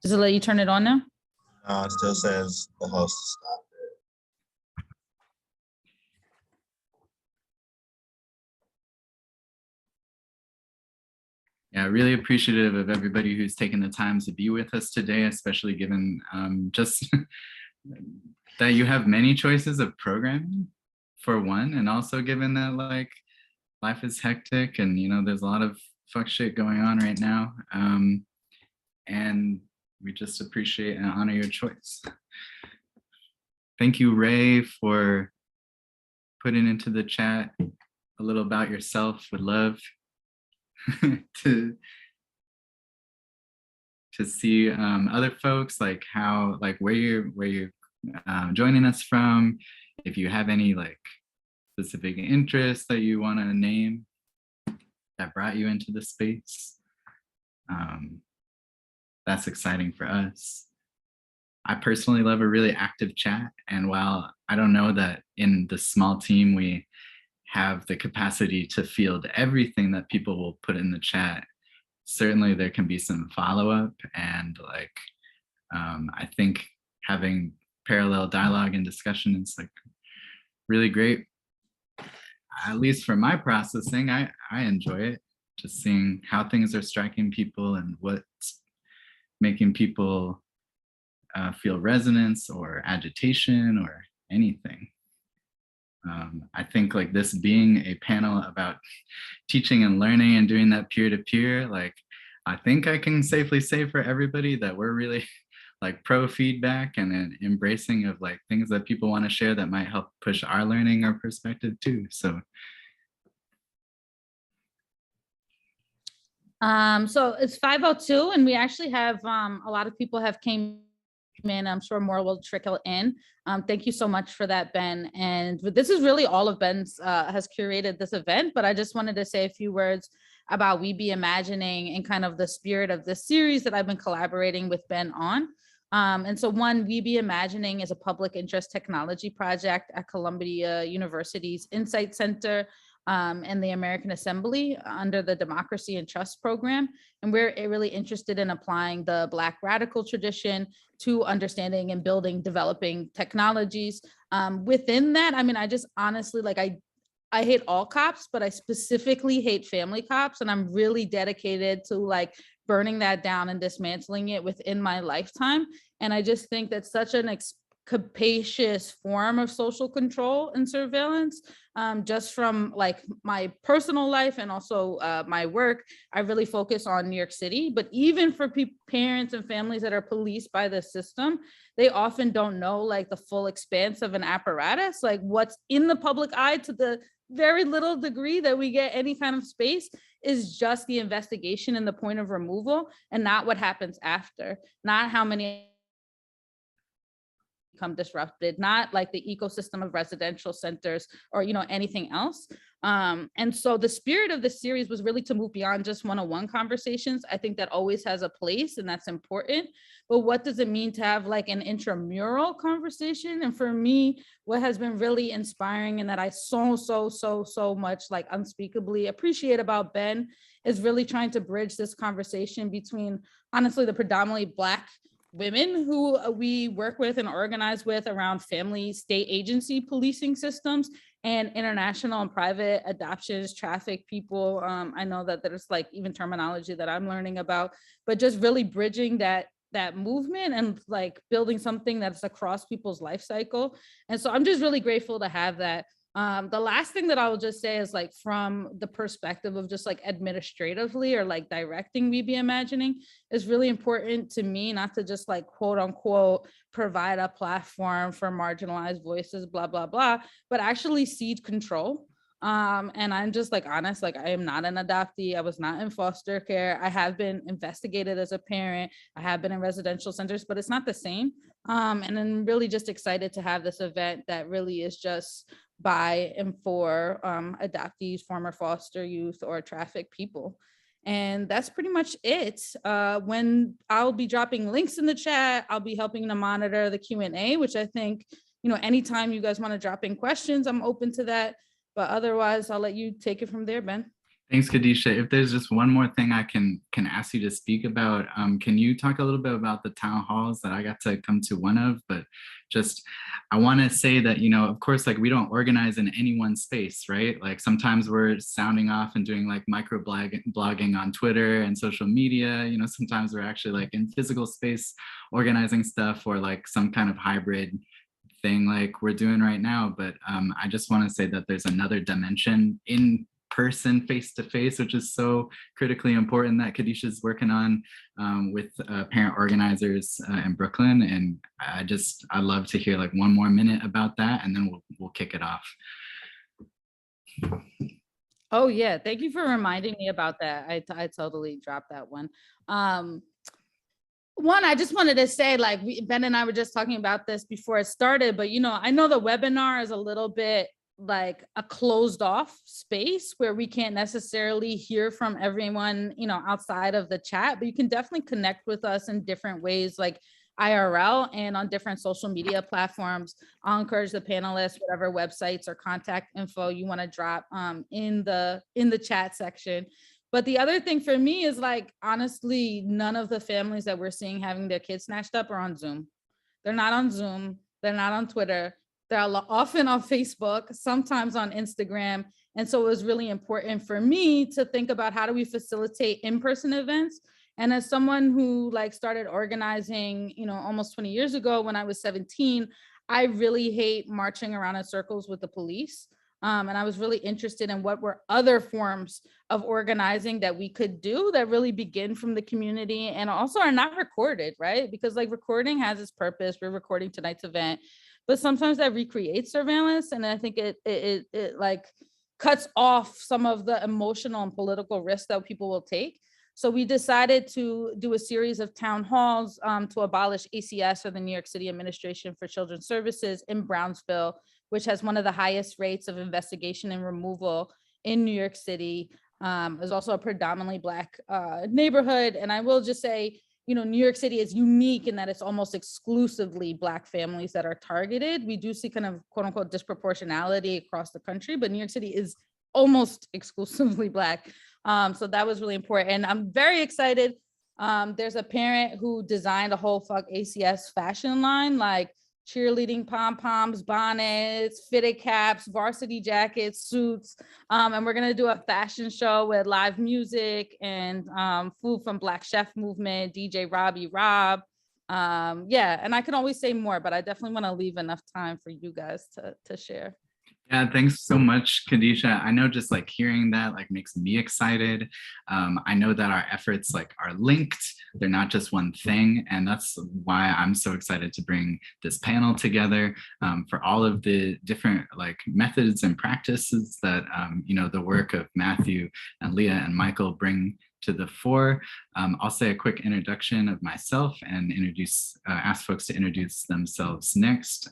Does it let you turn it on now? No, it still says the host stopped. Yeah, really appreciative of everybody who's taken the time to be with us today, especially given just that you have many choices of programming for one, and also given that like life is hectic and there's a lot of fuck shit going on right now. And we just appreciate and honor your choice. Thank you, Ray, for putting into the chat a little about yourself. Would love to see other folks, like how, like where you're joining us from, if you have any like specific interests that you want to name that brought you into the space. That's exciting for us. I personally love a really active chat, and while I don't know that in the small team we have the capacity to field everything that people will put in the chat, certainly there can be some follow-up, and like I think having parallel dialogue and discussion is like really great. At least for my processing, I enjoy it, just seeing how things are striking people and what's making people feel resonance or agitation or anything. I think like this being a panel about teaching and learning and doing that peer-to-peer, like I think I can safely say for everybody that we're really like pro feedback and an embracing of like things that people want to share that might help push our learning or perspective too. So so it's 5:02 and we actually have a lot of people have came in. I'm sure more will trickle in. Thank you so much for that, Ben. And this is really all of Ben's has curated this event, but I just wanted to say a few words about We Be Imagining and kind of the spirit of this series that I've been collaborating with Ben on. And so one, We Be Imagining is a public interest technology project at Columbia University's Insight Center and the American Assembly under the Democracy and Trust program. And we're really interested in applying the Black radical tradition to understanding and building, developing technologies. Within that, I mean, I just honestly, like I hate all cops, but I specifically hate family cops. And I'm really dedicated to like burning that down and dismantling it within my lifetime. And I just think that's such an capacious form of social control and surveillance. Just from like my personal life and also my work, I really focus on New York City, but even for parents and families that are policed by the system, they often don't know like the full expanse of an apparatus, like what's in the public eye to the very little degree that we get any kind of space is just the investigation and the point of removal and not what happens after, not how many become disrupted, not like the ecosystem of residential centers or anything else. And so the spirit of the series was really to move beyond just one-on-one conversations. I think that always has a place and that's important, but what does it mean to have like an intramural conversation? And for me, what has been really inspiring and that I so much like unspeakably appreciate about Ben is really trying to bridge this conversation between honestly the predominantly Black women who we work with and organize with around family state agency policing systems and international and private adoptions, traffic people. I know that there's like even terminology that I'm learning about, but just really bridging that movement and like building something that's across people's life cycle. And so I'm just really grateful to have that. The last thing that I will just say is like from the perspective of just like administratively or like directing We Be Imagining is really important to me, not to just like quote unquote provide a platform for marginalized voices, blah, blah, blah, but actually cede control. And I'm just like honest, like I am not an adoptee. I was not in foster care. I have been investigated as a parent. I have been in residential centers, but it's not the same. And I'm really just excited to have this event that really is just by and for adoptees, former foster youth, or trafficked people. And that's pretty much it. When I'll be dropping links in the chat, I'll be helping to monitor the Q&A, which I think, anytime you guys want to drop in questions, I'm open to that. But otherwise, I'll let you take it from there, Ben. Thanks, Khadisha. If there's just one more thing I can ask you to speak about, can you talk a little bit about the town halls that I got to come to one of? But just, I want to say that, you know, of course, like we don't organize in any one space, right? Like sometimes we're sounding off and doing like micro blogging on Twitter and social media. You know, sometimes we're actually like in physical space organizing stuff, or like some kind of hybrid thing like we're doing right now. But I just want to say that there's another dimension in person, face to face, which is so critically important, that Khadisha's working on with parent organizers in Brooklyn. And I'd love to hear like one more minute about that, and then we'll kick it off. Oh yeah, thank you for reminding me about that. I totally dropped that one. One, I just wanted to say, like, Ben and I were just talking about this before it started, but you know, I know the webinar is a little bit like a closed off space where we can't necessarily hear from everyone, you know, outside of the chat, but you can definitely connect with us in different ways, like IRL and on different social media platforms. I'll encourage the panelists, whatever websites or contact info you want to drop in the chat section. But the other thing for me is, like, honestly, none of the families that we're seeing having their kids snatched up are on Zoom. They're not on Zoom. They're not on Twitter. They're often on Facebook, sometimes on Instagram. And so it was really important for me to think about, how do we facilitate in-person events? And as someone who like started organizing, you know, almost 20 years ago when I was 17, I really hate marching around in circles with the police. And I was really interested in what were other forms of organizing that we could do that really begin from the community and also are not recorded, right? Because like recording has its purpose. We're recording tonight's event, but sometimes that recreates surveillance. And I think it like cuts off some of the emotional and political risks that people will take. So we decided to do a series of town halls to abolish ACS, or the New York City Administration for Children's Services, in Brownsville, which has one of the highest rates of investigation and removal in New York City. It's also a predominantly Black neighborhood. And I will just say, you know, New York City is unique in that it's almost exclusively Black families that are targeted. We do see kind of quote unquote disproportionality across the country, but New York City is almost exclusively Black. So that was really important. And I'm very excited. There's a parent who designed a whole Fuck ACS fashion line, like cheerleading pom-poms, bonnets, fitted caps, varsity jackets, suits. And we're gonna do a fashion show with live music and food from Black Chef Movement, DJ Robbie Rob. Yeah, and I can always say more, but I definitely wanna leave enough time for you guys to share. Yeah, thanks so much, Khadisha. I know just like hearing that like makes me excited. I know that our efforts like are linked. They're not just one thing. And that's why I'm so excited to bring this panel together for all of the different like methods and practices that, you know, the work of Matthew and Leah and Michael bring to the fore. I'll say a quick introduction of myself and ask folks to introduce themselves next.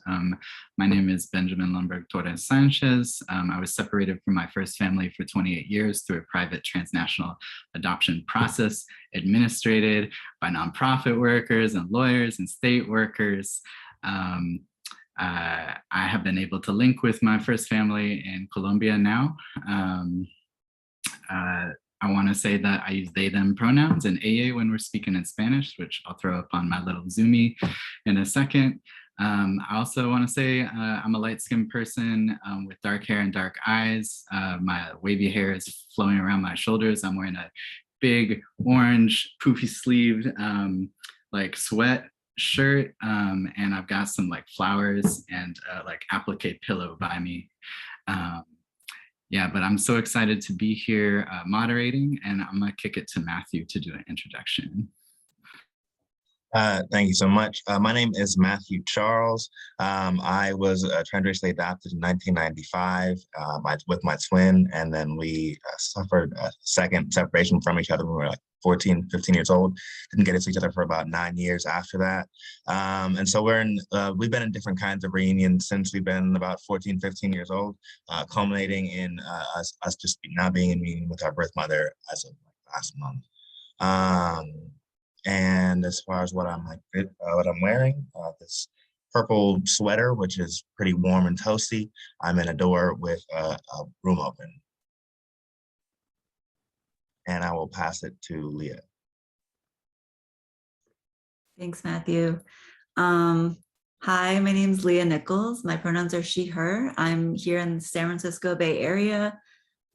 My name is Benjamin Lemberg Torres Sanchez. I was separated from my first family for 28 years through a private transnational adoption process administrated by nonprofit workers and lawyers and state workers. I have been able to link with my first family in Colombia now. I want to say that I use they, them pronouns in AA when we're speaking in Spanish, which I'll throw up on my little Zoomie in a second. I also want to say I'm a light-skinned person with dark hair and dark eyes. My wavy hair is flowing around my shoulders. I'm wearing a big orange poofy sleeved like sweat shirt, and I've got some like flowers and like applique pillow by me. Yeah, but I'm so excited to be here moderating, and I'm gonna kick it to Matthew to do an introduction. Thank you so much. My name is Matthew Charles. I was transracially adopted in 1995 with my twin, and then we suffered a second separation from each other when we were like 14, 15 years old. Didn't get to see each other for about 9 years after that. And so we've been in different kinds of reunions since we've been about 14, 15 years old, culminating in us just now being in reunion with our birth mother as of last month. And as far as what I'm wearing, this purple sweater, which is pretty warm and toasty. I'm in a door with a room open. and I will pass it to Leah. Thanks, Matthew. Hi, my name is Leah Nichols. My pronouns are she, her. I'm here in the San Francisco Bay Area,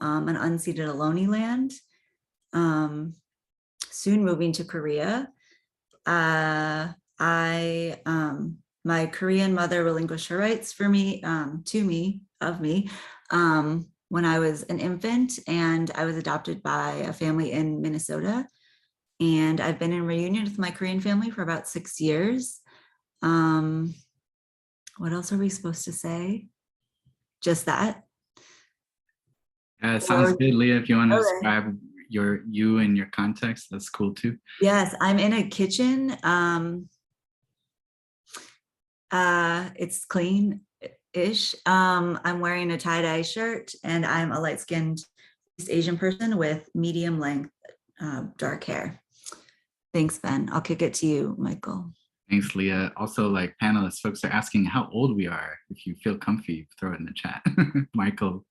an unceded Ohlone land, soon moving to Korea. My Korean mother relinquished her rights for me, of me, when I was an infant, and I was adopted by a family in Minnesota. And I've been in reunion with my Korean family for about 6 years. What else are we supposed to say? Just that. Sounds good, Leah. If you want to describe you and your context, that's cool too. Yes, I'm in a kitchen. It's clean-ish. I'm wearing a tie-dye shirt, and I'm a light-skinned East Asian person with medium length dark hair. Thanks, Ben. I'll kick it to you, Michael. Thanks, Leah. Also, like panelists, folks are asking how old we are. If you feel comfy, throw it in the chat. Michael.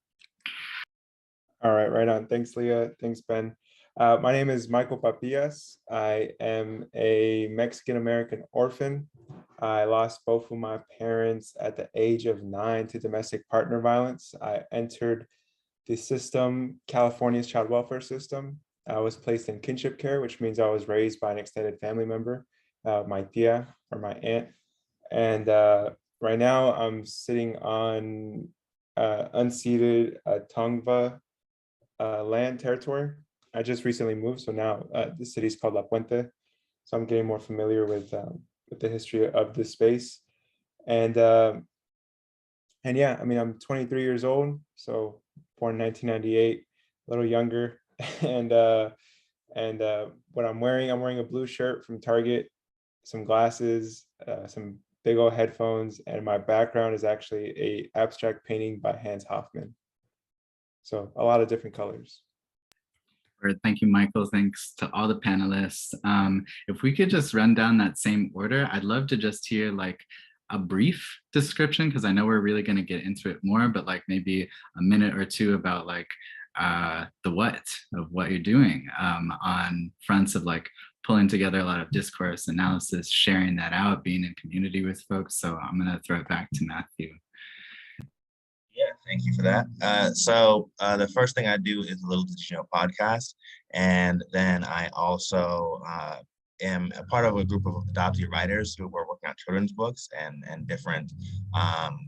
All right, right on. Thanks, Leah. Thanks, Ben. My name is Michael Babias. I am a Mexican-American orphan. I lost both of my parents at the age of 9 to domestic partner violence. I entered the system, California's child welfare system. I was placed in kinship care, which means I was raised by an extended family member, my tia or my aunt. And right now I'm sitting on unceded Tongva land territory. I just recently moved, so now the city is called La Puente. So I'm getting more familiar with the history of this space. And yeah, I mean, I'm 23 years old, so born in 1998, a little younger. And what I'm wearing a blue shirt from Target, some glasses, some big old headphones, and my background is actually a abstract painting by Hans Hofmann. So a lot of different colors. Thank you, Michael. Thanks to all the panelists. If we could just run down that same order, I'd love to just hear like a brief description, because I know we're really going to get into it more, but like maybe a minute or two about like the what of what you're doing on fronts of like pulling together a lot of discourse, analysis, sharing that out, being in community with folks. So I'm going to throw it back to Matthew. Yeah, thank you for that. So the first thing I do is a little podcast, and then I also am a part of a group of adoptee writers who were working on children's books and different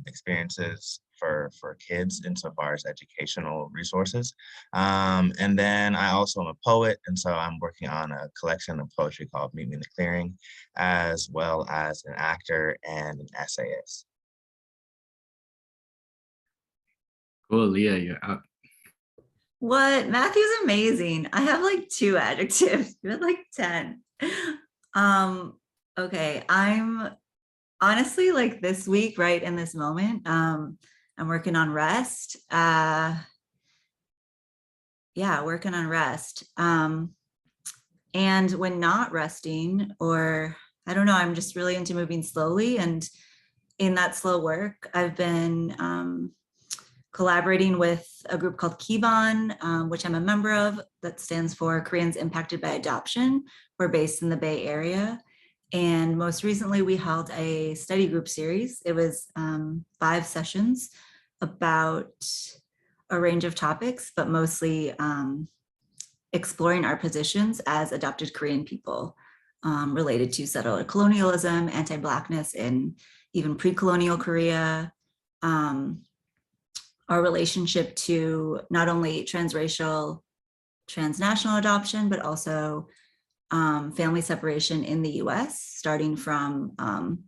experiences for kids insofar as educational resources. And then I also am a poet, and so I'm working on a collection of poetry called Meet Me in the Clearing, as well as an actor and an essayist. Cool, Leah, you're up. What? Matthew's amazing. I have like 2 adjectives. You had like 10. Okay, I'm honestly like this week, right in this moment, I'm working on rest. Yeah, working on rest. And when not resting, or I don't know, I'm just really into moving slowly. And in that slow work, I've been collaborating with a group called Kibon, which I'm a member of, that stands for Koreans Impacted by Adoption. We're based in the Bay Area. And most recently we held a study group series. It was 5 sessions about a range of topics, but mostly exploring our positions as adopted Korean people related to settler colonialism, anti-Blackness in even pre-colonial Korea, our relationship to not only transracial, transnational adoption, but also family separation in the US, starting from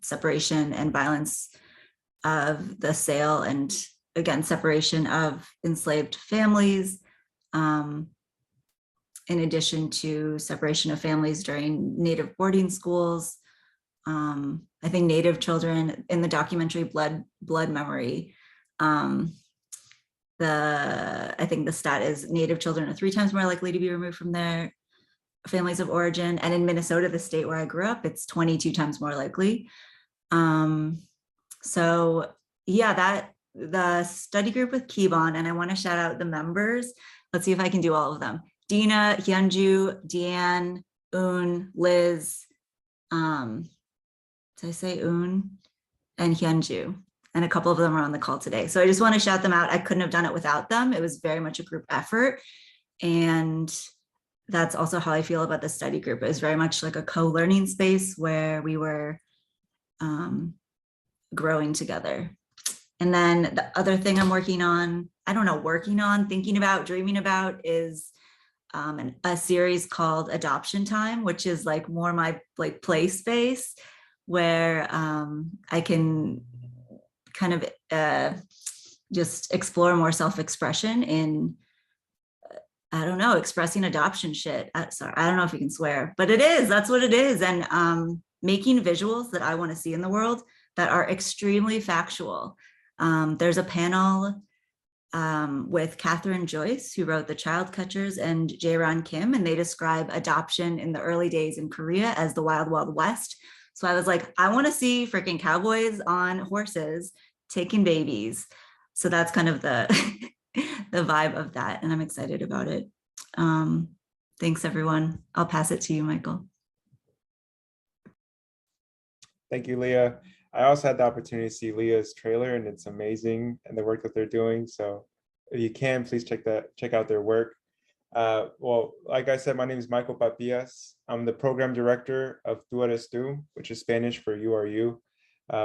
separation and violence of the sale and, again, separation of enslaved families, in addition to separation of families during Native boarding schools. I think Native children in the documentary Blood Memory, I think the stat is Native children are 3 times more likely to be removed from their families of origin. And in Minnesota, the state where I grew up, it's 22 times more likely. So yeah, the study group with Kibon, and I want to shout out the members. Let's see if I can do all of them. Dina, Hyunju, Deanne, Un, Liz, did I say Un? And Hyunju. And a couple of them are on the call today. So I just want to shout them out. I couldn't have done it without them. It was very much a group effort. And that's also how I feel about the study group. It was very much like a co-learning space where we were growing together. And then the other thing I'm working on, thinking about, dreaming about is a series called Adoption Time, which is like more my like play space where I can kind of just explore more self-expression in, I don't know, expressing adoption shit. Sorry, I don't know if you can swear, but that's what it is. And making visuals that I want to see in the world that are extremely factual. There's a panel with Catherine Joyce, who wrote The Child Catchers, and Jae-ron Kim, and they describe adoption in the early days in Korea as the Wild Wild West. So I was like, I want to see freaking cowboys on horses taking babies. So that's kind of the the vibe of that, and I'm excited about it. Thanks, everyone. I'll pass it to you, Michael. Thank you, Leah. I also had the opportunity to see Leah's trailer, and it's amazing, and the work that they're doing. So if you can, please check out their work. Well, like I said, my name is Michael Babias. I'm the program director of Tu Eres Tu, which is Spanish for You Are You.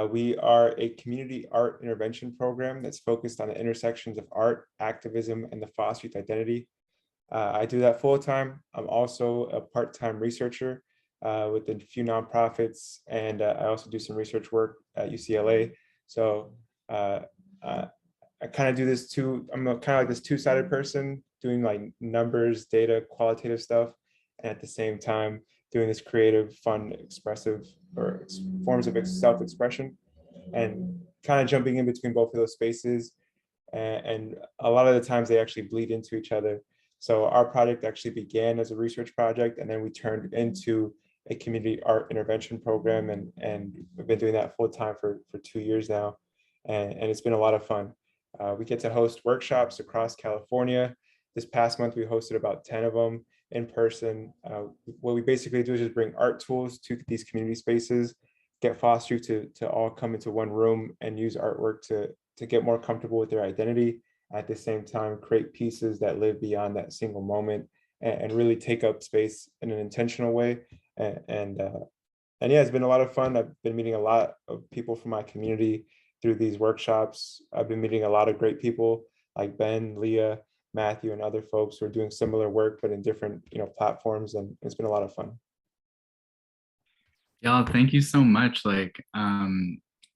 We are a community art intervention program that's focused on the intersections of art, activism, and the foster youth identity. I do that full time. I'm also a part-time researcher with a few nonprofits, and I also do some research work at UCLA. So I kind of do this too. I'm kind of like this two-sided person, doing like numbers, data, qualitative stuff, and at the same time doing this creative, fun, expressive, or forms of self-expression, and kind of jumping in between both of those spaces. And a lot of the times they actually bleed into each other. So our project actually began as a research project, and then we turned into a community art intervention program, and we've been doing that full time for 2 years now, and it's been a lot of fun. We get to host workshops across California. This past month, we hosted about 10 of them in person. What we basically do is just bring art tools to these community spaces, get foster youth to all come into one room and use artwork to get more comfortable with their identity. At the same time, create pieces that live beyond that single moment and really take up space in an intentional way. And yeah, it's been a lot of fun. I've been meeting a lot of people from my community through these workshops. I've been meeting a lot of great people like Ben, Leah, Matthew, and other folks who are doing similar work, but in different platforms, and it's been a lot of fun. Y'all, thank you so much. Like,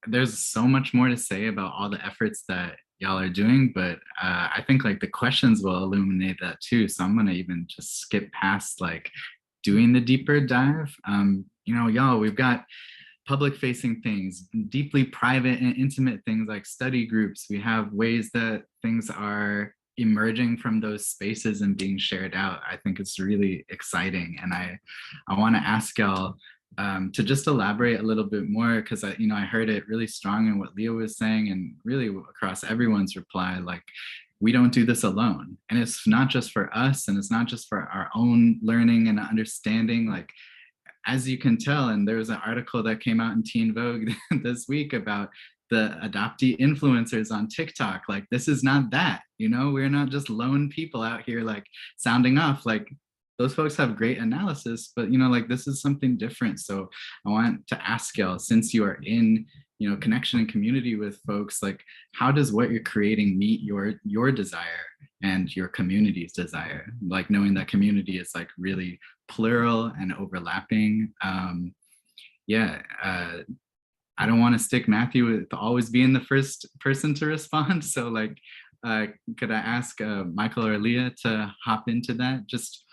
there's so much more to say about all the efforts that y'all are doing, but I think like the questions will illuminate that too. So I'm gonna even just skip past like doing the deeper dive. Y'all, we've got public facing things, deeply private and intimate things like study groups. We have ways that things are emerging from those spaces and being shared out. I think it's really exciting. And I want to ask y'all to just elaborate a little bit more, because I heard it really strong in what Leah was saying, and really across everyone's reply, like, we don't do this alone. And it's not just for us, and it's not just for our own learning and understanding. Like, as you can tell, and there was an article that came out in Teen Vogue this week about the adoptee influencers on TikTok. Like, this is not that, we're not just lone people out here like sounding off. Like, those folks have great analysis, but like, this is something different. So I want to ask y'all, since you are in connection and community with folks, like, how does what you're creating meet your desire and your community's desire? Like, knowing that community is like really plural and overlapping. I don't want to stick Matthew with always being the first person to respond. So like, could I ask Michael or Leah to hop into that? Just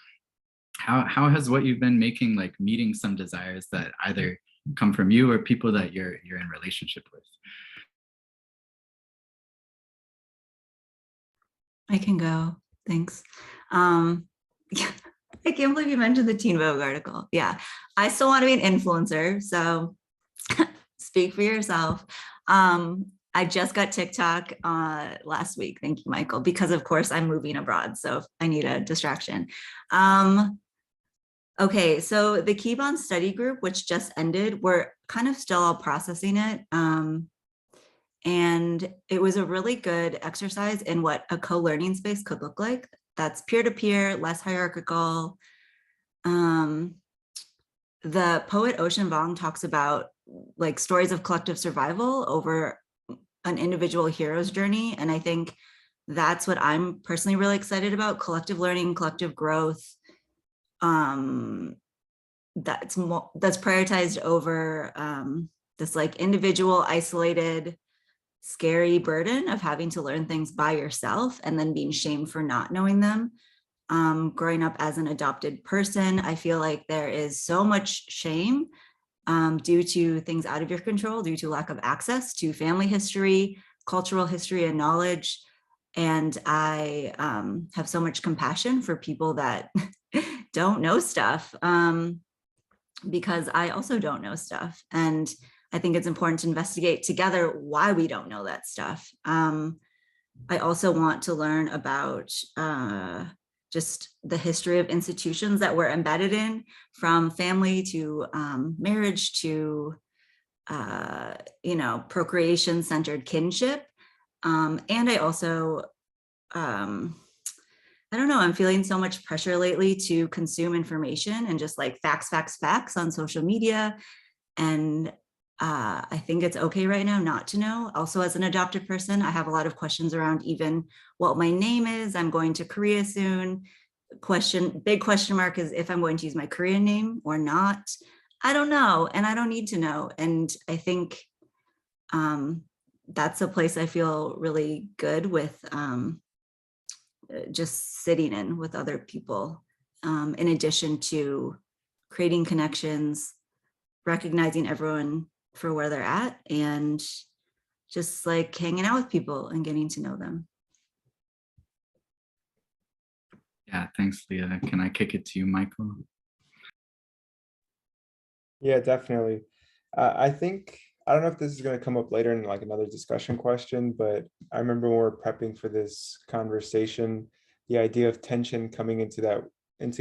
how has what you've been making like meeting some desires that either come from you or people that you're in relationship with? I can go. Thanks. I can't believe you mentioned the Teen Vogue article. Yeah, I still want to be an influencer, so speak for yourself. I just got TikTok last week. Thank you, Michael, because of course I'm moving abroad, so I need a distraction. Okay, so the Keybond study group, which just ended, we're kind of still all processing it. And it was a really good exercise in what a co-learning space could look like. That's peer-to-peer, less hierarchical. The poet Ocean Vuong talks about like stories of collective survival over an individual hero's journey. And I think that's what I'm personally really excited about: collective learning, collective growth. That's prioritized over this like individual, isolated, scary burden of having to learn things by yourself and then being shamed for not knowing them. Growing up as an adopted person, I feel like there is so much shame due to things out of your control, due to lack of access to family history, cultural history, and knowledge. And I have so much compassion for people that don't know stuff, because I also don't know stuff. And I think it's important to investigate together why we don't know that stuff. I also want to learn about just the history of institutions that we're embedded in, from family to marriage to, procreation-centered kinship. And I also, I don't know, I'm feeling so much pressure lately to consume information and just like facts on social media. And I think it's okay right now not to know. Also, as an adopted person, I have a lot of questions around even what my name is. I'm going to Korea soon. Big question mark is if I'm going to use my Korean name or not. I don't know, and I don't need to know. And I think that's a place I feel really good with, just sitting in with other people, in addition to creating connections, recognizing everyone for where they're at, and just like hanging out with people and getting to know them. Yeah, thanks, Leah. Can I kick it to you, Michael? Yeah, definitely. I think, I don't know if this is going to come up later in like another discussion question, but I remember when we were prepping for this conversation, the idea of tension coming into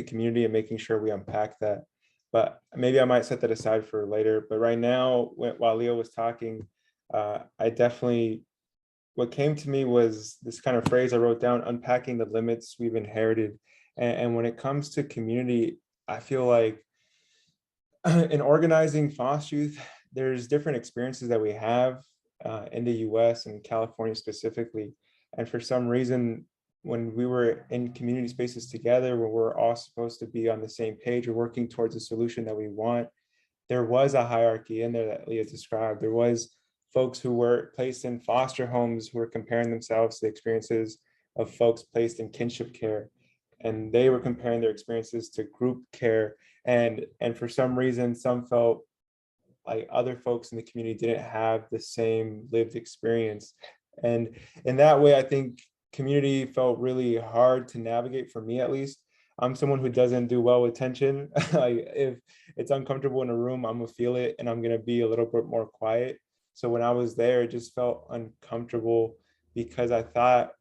community and making sure we unpack that. But maybe I might set that aside for later. But right now, while Leo was talking, what came to me was this kind of phrase I wrote down: unpacking the limits we've inherited. And when it comes to community, I feel like in organizing foster youth, there's different experiences that we have in the US and California specifically. And for some reason, when we were in community spaces together, where we're all supposed to be on the same page or working towards a solution that we want, there was a hierarchy in there that Leah described. There was folks who were placed in foster homes who were comparing themselves to the experiences of folks placed in kinship care. And they were comparing their experiences to group care. And for some reason, some felt like other folks in the community didn't have the same lived experience. And in that way, I think community felt really hard to navigate, for me at least. I'm someone who doesn't do well with tension. Like if it's uncomfortable in a room, I'm gonna feel it and I'm gonna be a little bit more quiet. So when I was there, it just felt uncomfortable because I thought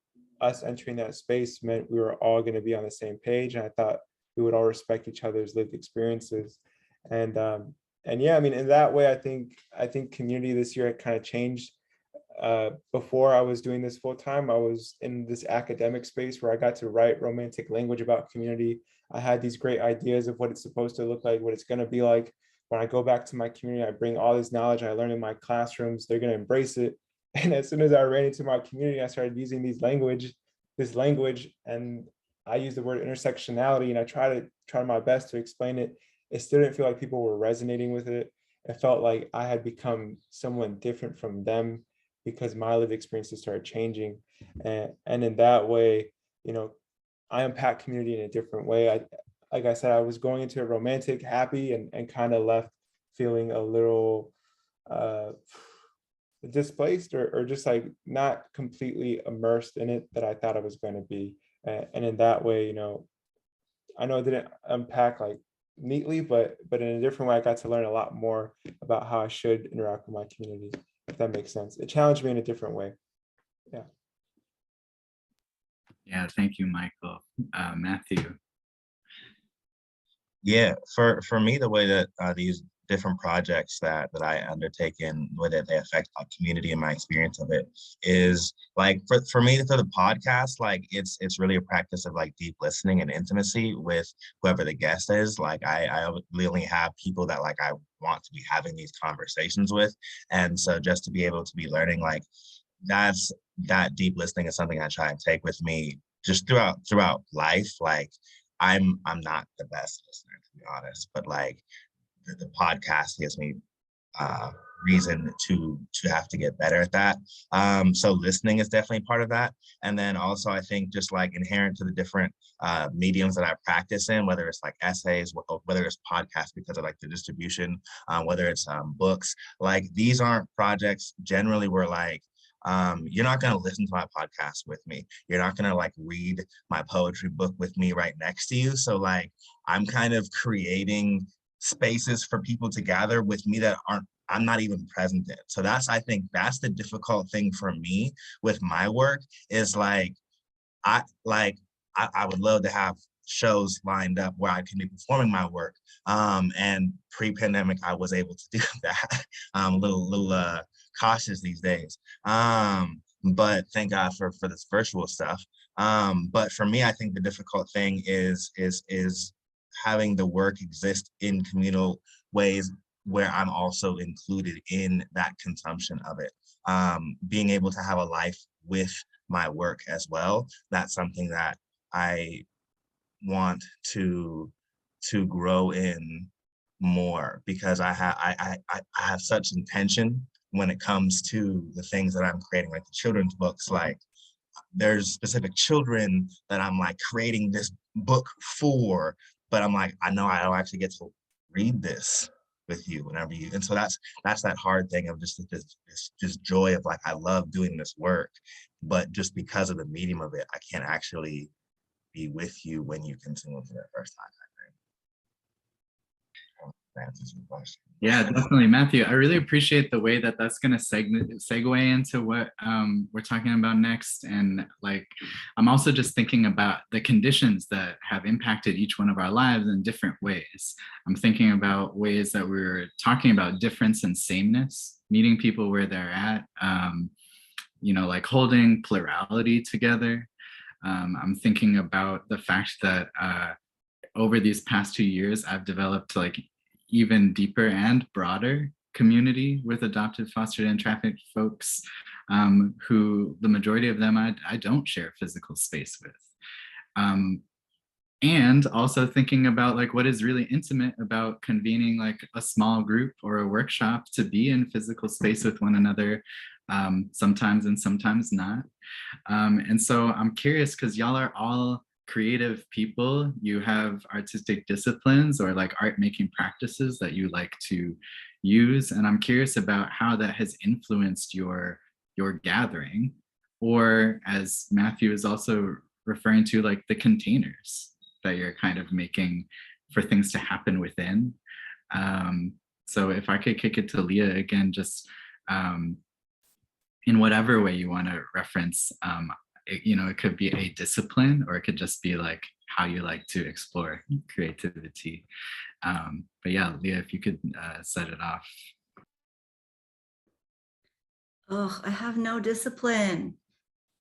us entering that space meant we were all gonna be on the same page. And I thought we would all respect each other's lived experiences. And yeah, I mean, in that way, I think community this year kind of changed. Before I was doing this full time, I was in this academic space where I got to write romantic language about community. I had these great ideas of what it's supposed to look like, what it's going to be like. When I go back to my community, I bring all this knowledge I learned in my classrooms. They're going to embrace it. And as soon as I ran into my community, I started using this language, and I use the word intersectionality, and I try my best to explain it. It still didn't feel like people were resonating with it. It felt like I had become someone different from them because my lived experiences started changing. And in that way, I unpack community in a different way. Like I said, I was going into a romantic, happy, and kind of left feeling a little displaced or just like not completely immersed in it that I thought I was going to be. And in that way, I know it didn't unpack like neatly, but in a different way, I got to learn a lot more about how I should interact with my community. if that makes sense. It challenged me in a different way. Yeah. Yeah, thank you, Michael. Matthew. Yeah, for me, the way that these different projects that I undertake and the way that they affect my community and my experience of it is like for me for the podcast, like it's really a practice of like deep listening and intimacy with whoever the guest is. Like I really have people that like I want to be having these conversations with, and so just to be able to be learning like that deep listening is something I try and take with me just throughout life. Like I'm not the best listener, to be honest, but like the podcast gives me reason to have to get better at that. So listening is definitely part of that. And then also I think just like inherent to the different mediums that I practice in, whether it's like essays, whether it's podcasts because of like the distribution, whether it's books, like these aren't projects generally where like you're not going to listen to my podcast with me. You're not going to like read my poetry book with me right next to you. So like I'm kind of creating spaces for people to gather with me that I'm not even present in. So I think that's the difficult thing for me with my work is like, I would love to have shows lined up where I can be performing my work. And pre-pandemic, I was able to do that. A little cautious these days. But thank God for this virtual stuff. But for me, I think the difficult thing is having the work exist in communal ways where I'm also included in that consumption of it. Being able to have a life with my work as well. That's something that I want to grow in more because I have such intention when it comes to the things that I'm creating, like the children's books. Like there's specific children that I'm like creating this book for, but I'm like, I know I don't actually get to read this with you whenever you, and so that's that hard thing of just this joy of like, I love doing this work, but just because of the medium of it, I can't actually be with you when you consume it for the first time, I think. That answers your question. Yeah, definitely, Matthew. I really appreciate the way that that's going to segue into what we're talking about next. And like, I'm also just thinking about the conditions that have impacted each one of our lives in different ways. I'm thinking about ways that we're talking about difference and sameness, meeting people where they're at, you know, like holding plurality together. I'm thinking about the fact that over these past 2 years, I've developed like even deeper and broader community with adopted, fostered, and trafficked folks who the majority of them I don't share physical space with. And also thinking about like what is really intimate about convening like a small group or a workshop to be in physical space with one another, sometimes and sometimes not. And so I'm curious because y'all are all creative people. You have artistic disciplines or like art making practices that you like to use. And I'm curious about how that has influenced your gathering, or as Matthew is also referring to, like the containers that you're kind of making for things to happen within. So if I could kick it to Leah again, just in whatever way you want to reference, you know, it could be a discipline or it could just be like how you like to explore creativity. But yeah, Leah, if you could set it off. Oh, I have no discipline.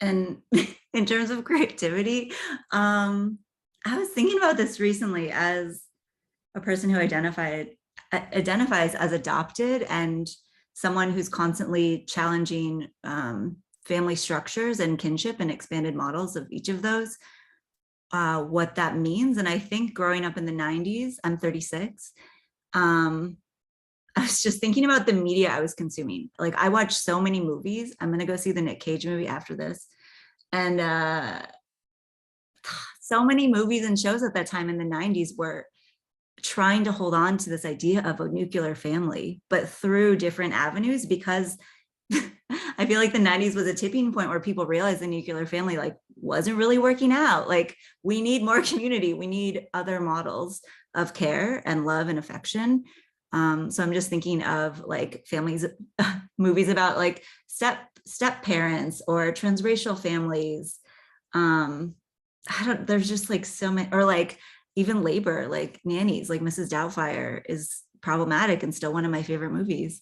And in terms of creativity, I was thinking about this recently as a person who identifies as adopted and someone who's constantly challenging family structures and kinship and expanded models of each of those, what that means. And I think growing up in the 90s, I'm 36, I was just thinking about the media I was consuming. Like I watched so many movies. I'm going to go see the Nick Cage movie after this. And so many movies and shows at that time in the 90s were trying to hold on to this idea of a nuclear family, but through different avenues, because I feel like the 90s was a tipping point where people realized the nuclear family like wasn't really working out. Like we need more community. We need other models of care and love and affection. So I'm just thinking of like families, movies about like step parents or transracial families. There's just like so many, or like even labor, like nannies, like Mrs. Doubtfire is problematic and still one of my favorite movies.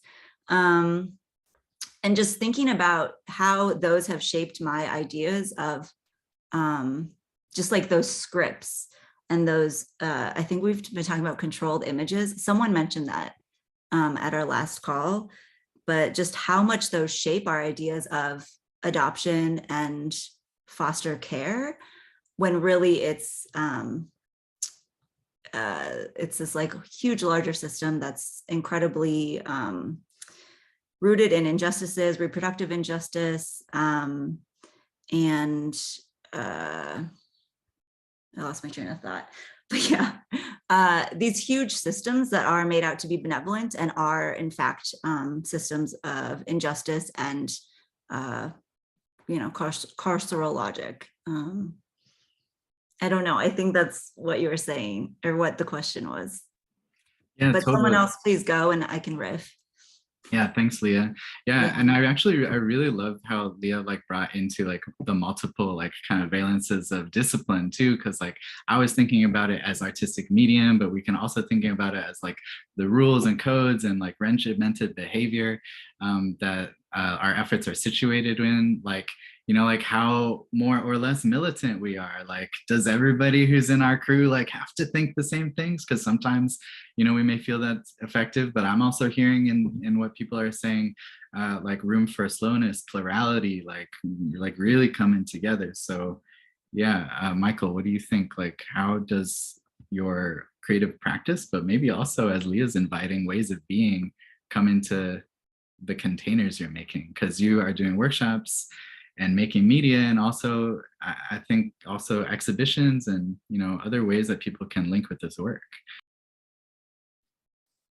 And just thinking about how those have shaped my ideas of just like those scripts and those, I think we've been talking about controlled images. Someone mentioned that at our last call, but just how much those shape our ideas of adoption and foster care, when really it's this like huge, larger system that's incredibly rooted in injustices, reproductive injustice, and I lost my train of thought. But yeah, these huge systems that are made out to be benevolent and are in fact systems of injustice and carceral logic. I don't know. I think that's what you were saying, or what the question was. Yeah, but totally. Someone else please go and I can riff. Yeah, thanks, Leah. Yeah, and I really love how Leah like brought into like the multiple like kind of valences of discipline too, because like I was thinking about it as artistic medium, but we can also thinking about it as like the rules and codes and like regimented behavior that our efforts are situated in, like, you know, like how more or less militant we are. Like, does everybody who's in our crew like have to think the same things? Because sometimes, you know, we may feel that's effective, but I'm also hearing in what people are saying, like room for slowness, plurality, like really coming together. So yeah, Michael, what do you think? Like, how does your creative practice, but maybe also as Leah's inviting ways of being, come into the containers you're making? Because you are doing workshops and making media, and also I think also exhibitions and, you know, other ways that people can link with this work.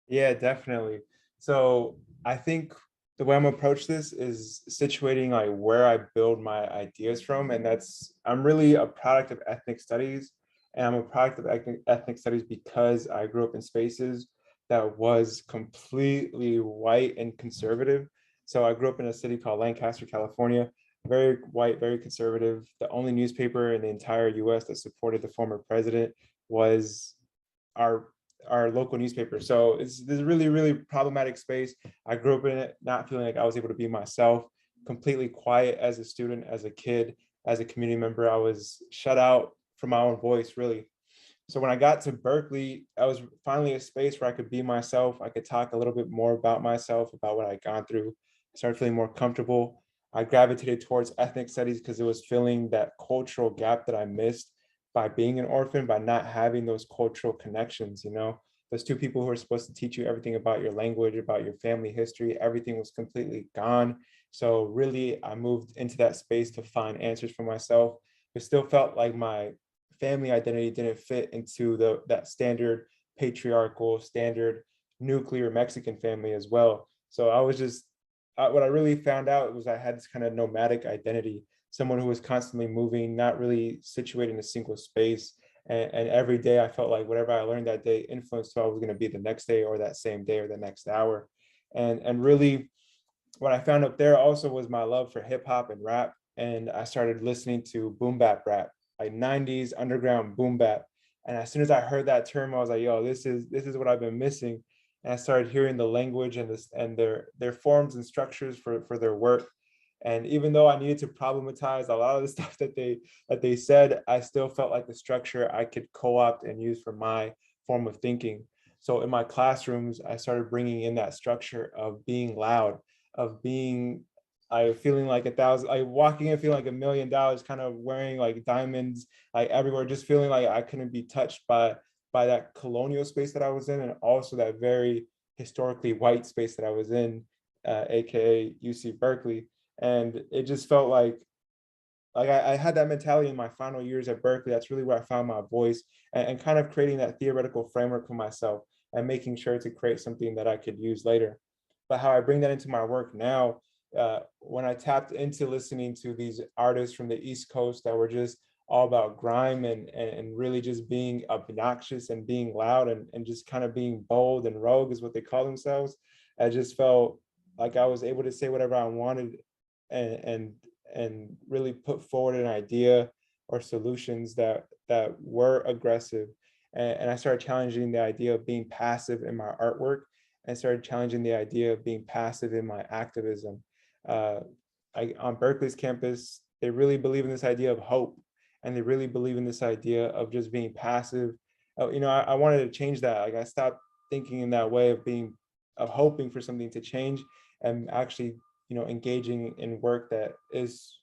Yeah, definitely. So I think the way I'm gonna approach this is situating like where I build my ideas from, and I'm really a product of ethnic studies, and I'm a product of ethnic studies because I grew up in spaces that was completely white and conservative. So I grew up in a city called Lancaster, California, very white, very conservative. The only newspaper in the entire US that supported the former president was our local newspaper. So this is a really, really problematic space. I grew up in it, not feeling like I was able to be myself, completely quiet as a student, as a kid, as a community member. I was shut out from my own voice, really. So when I got to Berkeley, I was finally a space where I could be myself. I could talk a little bit more about myself, about what I'd gone through. I started feeling more comfortable. I gravitated towards ethnic studies because it was filling that cultural gap that I missed by being an orphan, by not having those cultural connections. You know, those two people who are supposed to teach you everything about your language, about your family history, everything was completely gone. So really, I moved into that space to find answers for myself. It still felt like my family identity didn't fit into that standard patriarchal, standard nuclear Mexican family as well. So I was just, what I really found out was I had this kind of nomadic identity, someone who was constantly moving, not really situated in a single space. And every day I felt like whatever I learned that day influenced who I was going to be the next day, or that same day, or the next hour. And really what I found up there also was my love for hip hop and rap. And I started listening to boom bap rap, like 90s underground boom bap. And as soon as I heard that term, I was like, yo, this is what I've been missing. And I started hearing the language and their forms and structures for their work. And even though I needed to problematize a lot of the stuff that they said, I still felt like the structure I could co-opt and use for my form of thinking. So in my classrooms, I started bringing in that structure of being loud, of being, feeling like walking in feeling like $1 million, kind of wearing like diamonds like everywhere, just feeling like I couldn't be touched by that colonial space that I was in, and also that very historically white space that I was in, aka UC Berkeley. And it just felt like I had that mentality in my final years at Berkeley. That's really where I found my voice, and kind of creating that theoretical framework for myself and making sure to create something that I could use later. But how I bring that into my work now, when I tapped into listening to these artists from the East Coast that were just all about grime and really just being obnoxious and being loud and just kind of being bold and rogue is what they call themselves. I just felt like I was able to say whatever I wanted and really put forward an idea or solutions that were aggressive. And I started challenging the idea of being passive in my artwork, and started challenging the idea of being passive in my activism. On Berkeley's campus, they really believe in this idea of hope, and they really believe in this idea of just being passive. I wanted to change that. Like I stopped thinking in that way of hoping for something to change, and actually, engaging in work that is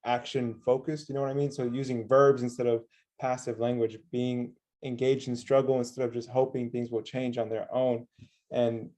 action focused, you know what I mean? So using verbs instead of passive language, being engaged in struggle instead of just hoping things will change on their own. And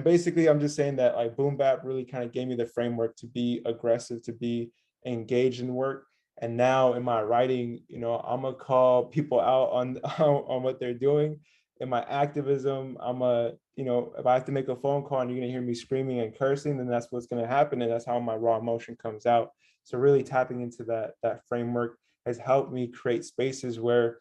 basically I'm just saying that like boom bap really kind of gave me the framework to be aggressive, to be engaged in work. And now in my writing, I'm gonna call people out on on what they're doing. In my activism, if I have to make a phone call and you're gonna hear me screaming and cursing, then that's what's gonna happen, and that's how my raw emotion comes out. So really tapping into that framework has helped me create spaces where,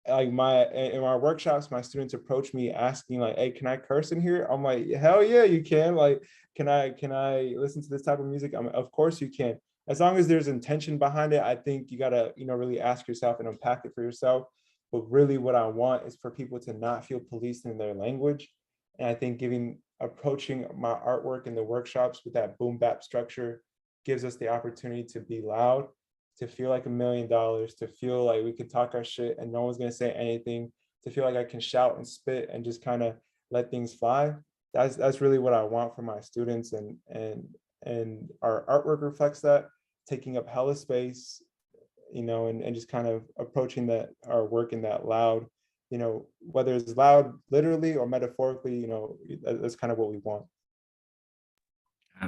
like in my workshops, my students approach me asking like, "Hey, can I curse in here?" I'm like, "Hell yeah, you can!" Like, can I listen to this type of music? Of course you can. As long as there's intention behind it, I think you gotta, really ask yourself and unpack it for yourself. But really, what I want is for people to not feel policed in their language. And I think approaching my artwork in the workshops with that boom bap structure gives us the opportunity to be loud, to feel like $1,000,000, to feel like we can talk our shit and no one's gonna say anything, to feel like I can shout and spit and just kind of let things fly. That's really what I want for my students, and our artwork reflects that, taking up hella space, and just kind of approaching our work in that loud, whether it's loud literally or metaphorically, that's kind of what we want.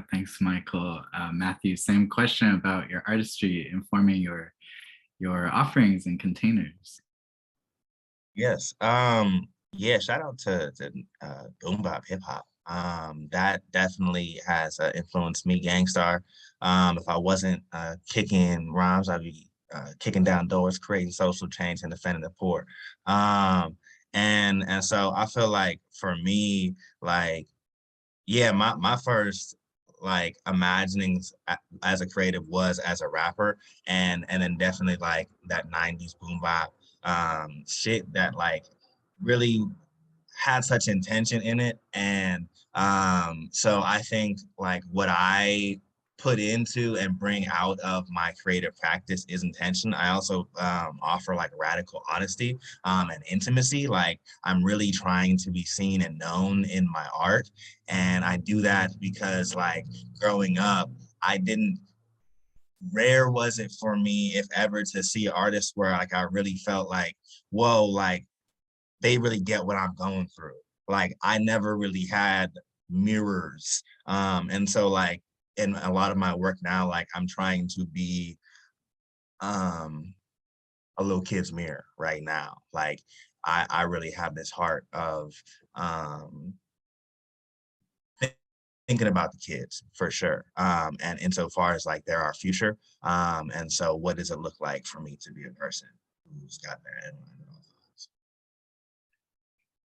Thanks, Michael. Matthew, same question about your artistry informing your offerings and containers. Yes. Yeah, shout out to boom bap hip hop. That definitely has influenced me, Gangstar. If I wasn't kicking rhymes, I'd be kicking down doors, creating social change and defending the poor. And so I feel like for me, like, yeah, my first like imaginings as a creative was as a rapper, and then definitely like that 90s boom bap shit that like really had such intention in it. And so I think like what I put into and bring out of my creative practice is intention. I also offer like radical honesty and intimacy. Like I'm really trying to be seen and known in my art. And I do that because like growing up, I didn't rare was it for me, if ever, to see artists where like I really felt like, whoa, like they really get what I'm going through. Like I never really had mirrors. And so like in a lot of my work now, like I'm trying to be a little kid's mirror right now. Like I really have this heart of thinking about the kids for sure. And insofar as like they're our future. And so what does it look like for me to be a person who's got their head on it all times?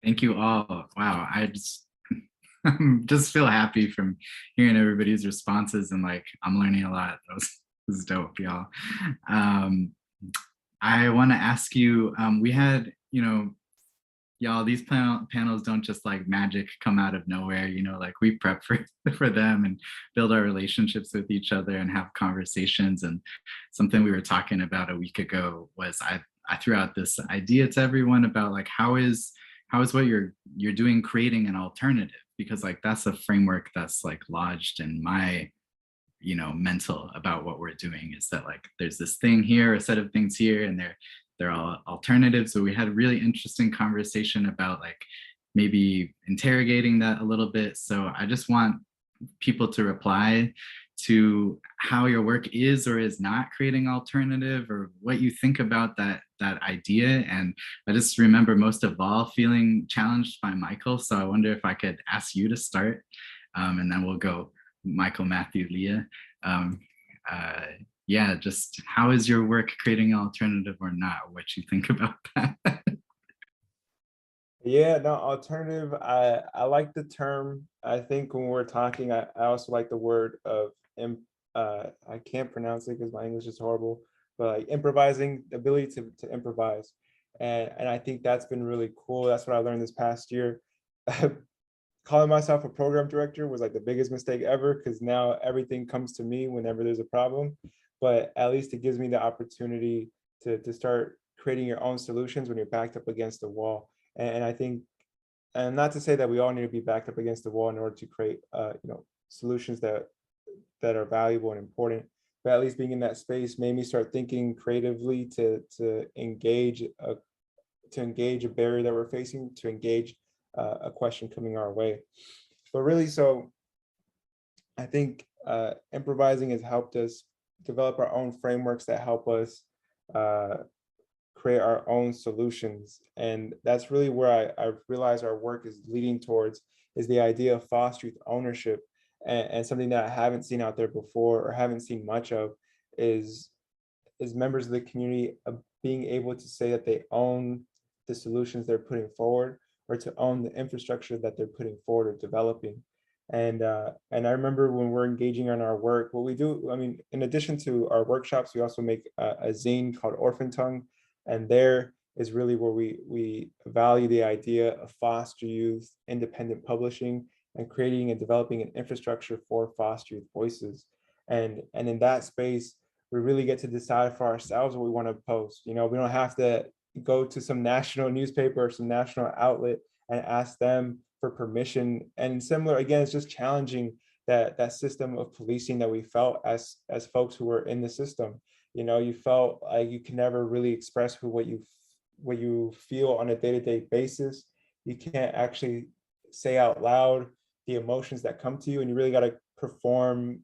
Thank you all. Wow, I just feel happy from hearing everybody's responses, and like I'm learning a lot. This is dope, y'all. I want to ask you, we had, y'all, these panels don't just like magic come out of nowhere, like we prep for them and build our relationships with each other and have conversations. And something we were talking about a week ago was I threw out this idea to everyone about like how is what you're doing creating an alternative, because like that's a framework that's like lodged in my mental about what we're doing, is that like there's this thing here, a set of things here, and they're all alternatives. So we had a really interesting conversation about like maybe interrogating that a little bit. So I just want people to reply to how your work is or is not creating alternative, or what you think about that idea. And I just remember most of all feeling challenged by Michael. So I wonder if I could ask you to start, and then we'll go Michael, Matthew, Leah. yeah, just how is your work creating an alternative or not? What you think about that? Yeah, no, alternative. I like the term. I think when we're talking, I also like the word of I can't pronounce it because my English is horrible, but like improvising, the ability to improvise. And I think that's been really cool. That's what I learned this past year. Calling myself a program director was like the biggest mistake ever, because now everything comes to me whenever there's a problem. But at least it gives me the opportunity to start creating your own solutions when you're backed up against the wall. And I think, and not to say that we all need to be backed up against the wall in order to create solutions that are valuable and important, but at least being in that space made me start thinking creatively to engage a barrier that we're facing, to engage a question coming our way. But really, so I think improvising has helped us develop our own frameworks that help us create our own solutions. And that's really where I realize our work is leading towards, is the idea of foster youth ownership. And something that I haven't seen out there before, or haven't seen much of, is members of the community being able to say that they own the solutions they're putting forward, or to own the infrastructure that they're putting forward or developing. And I remember when we're engaging on our work, what we do, I mean, in addition to our workshops, we also make a zine called Orphan Tongue. And there is really where we value the idea of foster youth, independent publishing, and creating and developing an infrastructure for foster youth voices. And in that space, we really get to decide for ourselves what we want to post. We don't have to go to some national newspaper or some national outlet and ask them for permission. And similar, again, it's just challenging that system of policing that we felt as folks who were in the system. You felt like you can never really express what you feel on a day-to-day basis. You can't actually say out loud the emotions that come to you, and you really got to perform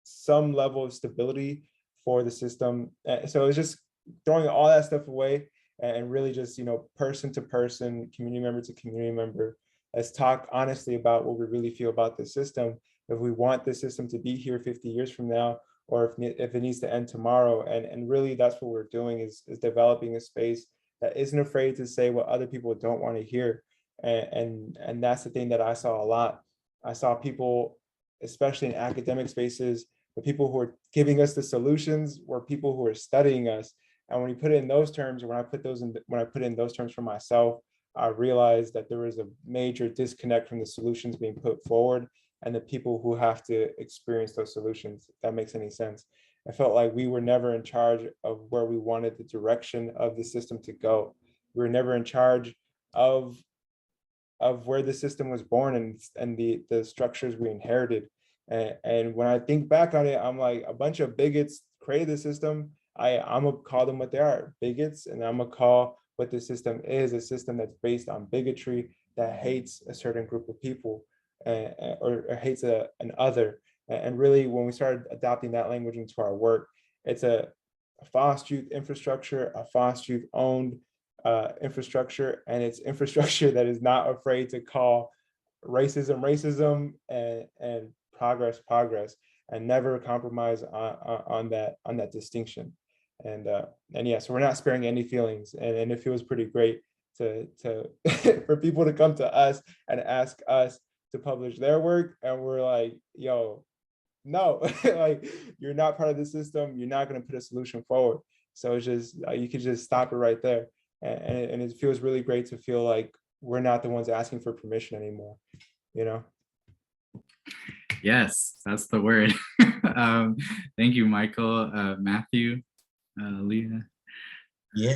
some level of stability for the system. So it's just throwing all that stuff away and really just, person to person, community member to community member, let's talk honestly about what we really feel about the system. If we want the system to be here 50 years from now, or if it needs to end tomorrow. And really that's what we're doing, is developing a space that isn't afraid to say what other people don't want to hear. And that's the thing that I saw a lot. I saw people, especially in academic spaces, the people who are giving us the solutions were people who are studying us. And when you put it in those terms, or when I put it in those terms for myself, I realized that there was a major disconnect from the solutions being put forward and the people who have to experience those solutions, if that makes any sense. I felt like we were never in charge of where we wanted the direction of the system to go. We were never in charge of where the system was born and the structures we inherited. And when I think back on it, I'm like, a bunch of bigots created the system. I'm gonna call them what they are, bigots, and I'm gonna call what the system is, a system that's based on bigotry, that hates a certain group of people, or hates an other. And really, when we started adopting that language into our work, it's a foster youth infrastructure, a foster youth owned infrastructure, and it's infrastructure that is not afraid to call racism, and progress, and never compromise on that distinction. And yeah, so we're not sparing any feelings, and it feels pretty great to for people to come to us and ask us to publish their work, and we're like, yo, no, like, you're not part of the system, you're not going to put a solution forward. So it's just, you could just stop it right there. And it feels really great to feel like we're not the ones asking for permission anymore, Yes, that's the word. Thank you, Michael. Matthew, Leah. Yeah.